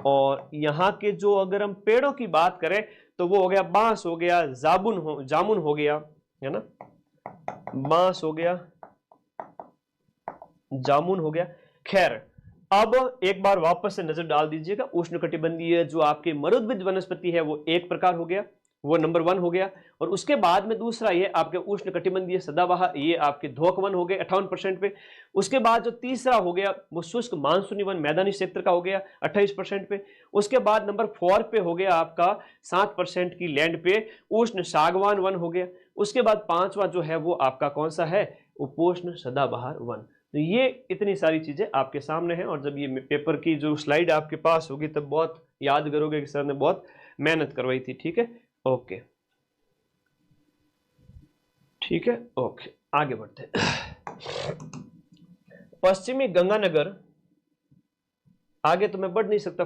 और यहां के जो अगर हम पेड़ों की बात करें तो वो हो गया बांस हो गया, जामुन हो गया, है ना, बांस हो गया, जामुन हो गया। खैर, अब एक बार वापस से नजर डाल दीजिएगा, उष्णकटिबंधीय जो आपकी मरुद्भिद वनस्पति है वो एक प्रकार हो गया, वो नंबर 1 हो गया। और उसके बाद में दूसरा ये आपके उष्णकटिबंधीय सदाबहार, ये आपके धोक वन हो गए 58% पे। उसके बाद जो तीसरा हो गया वो शुष्क मानसूनी वन मैदानी क्षेत्र का हो गया 28% पे। उसके बाद नंबर 4 पे हो गया आपका 7% की लैंड पे उष्ण सागवान वन हो गया। उसके बाद 5वां जो है वो आपका कौन सा है, उपोष्ण सदाबहार वन। तो ये इतनी सारी चीजें आपके सामने हैं, और जब ये पेपर की जो स्लाइड आपके पास होगी तब बहुत याद करोगे कि सर ने बहुत मेहनत करवाई थी। ठीक है, ओके, ठीक है, ओके, आगे बढ़ते हैं। पश्चिमी गंगानगर, आगे तो मैं बढ़ नहीं सकता।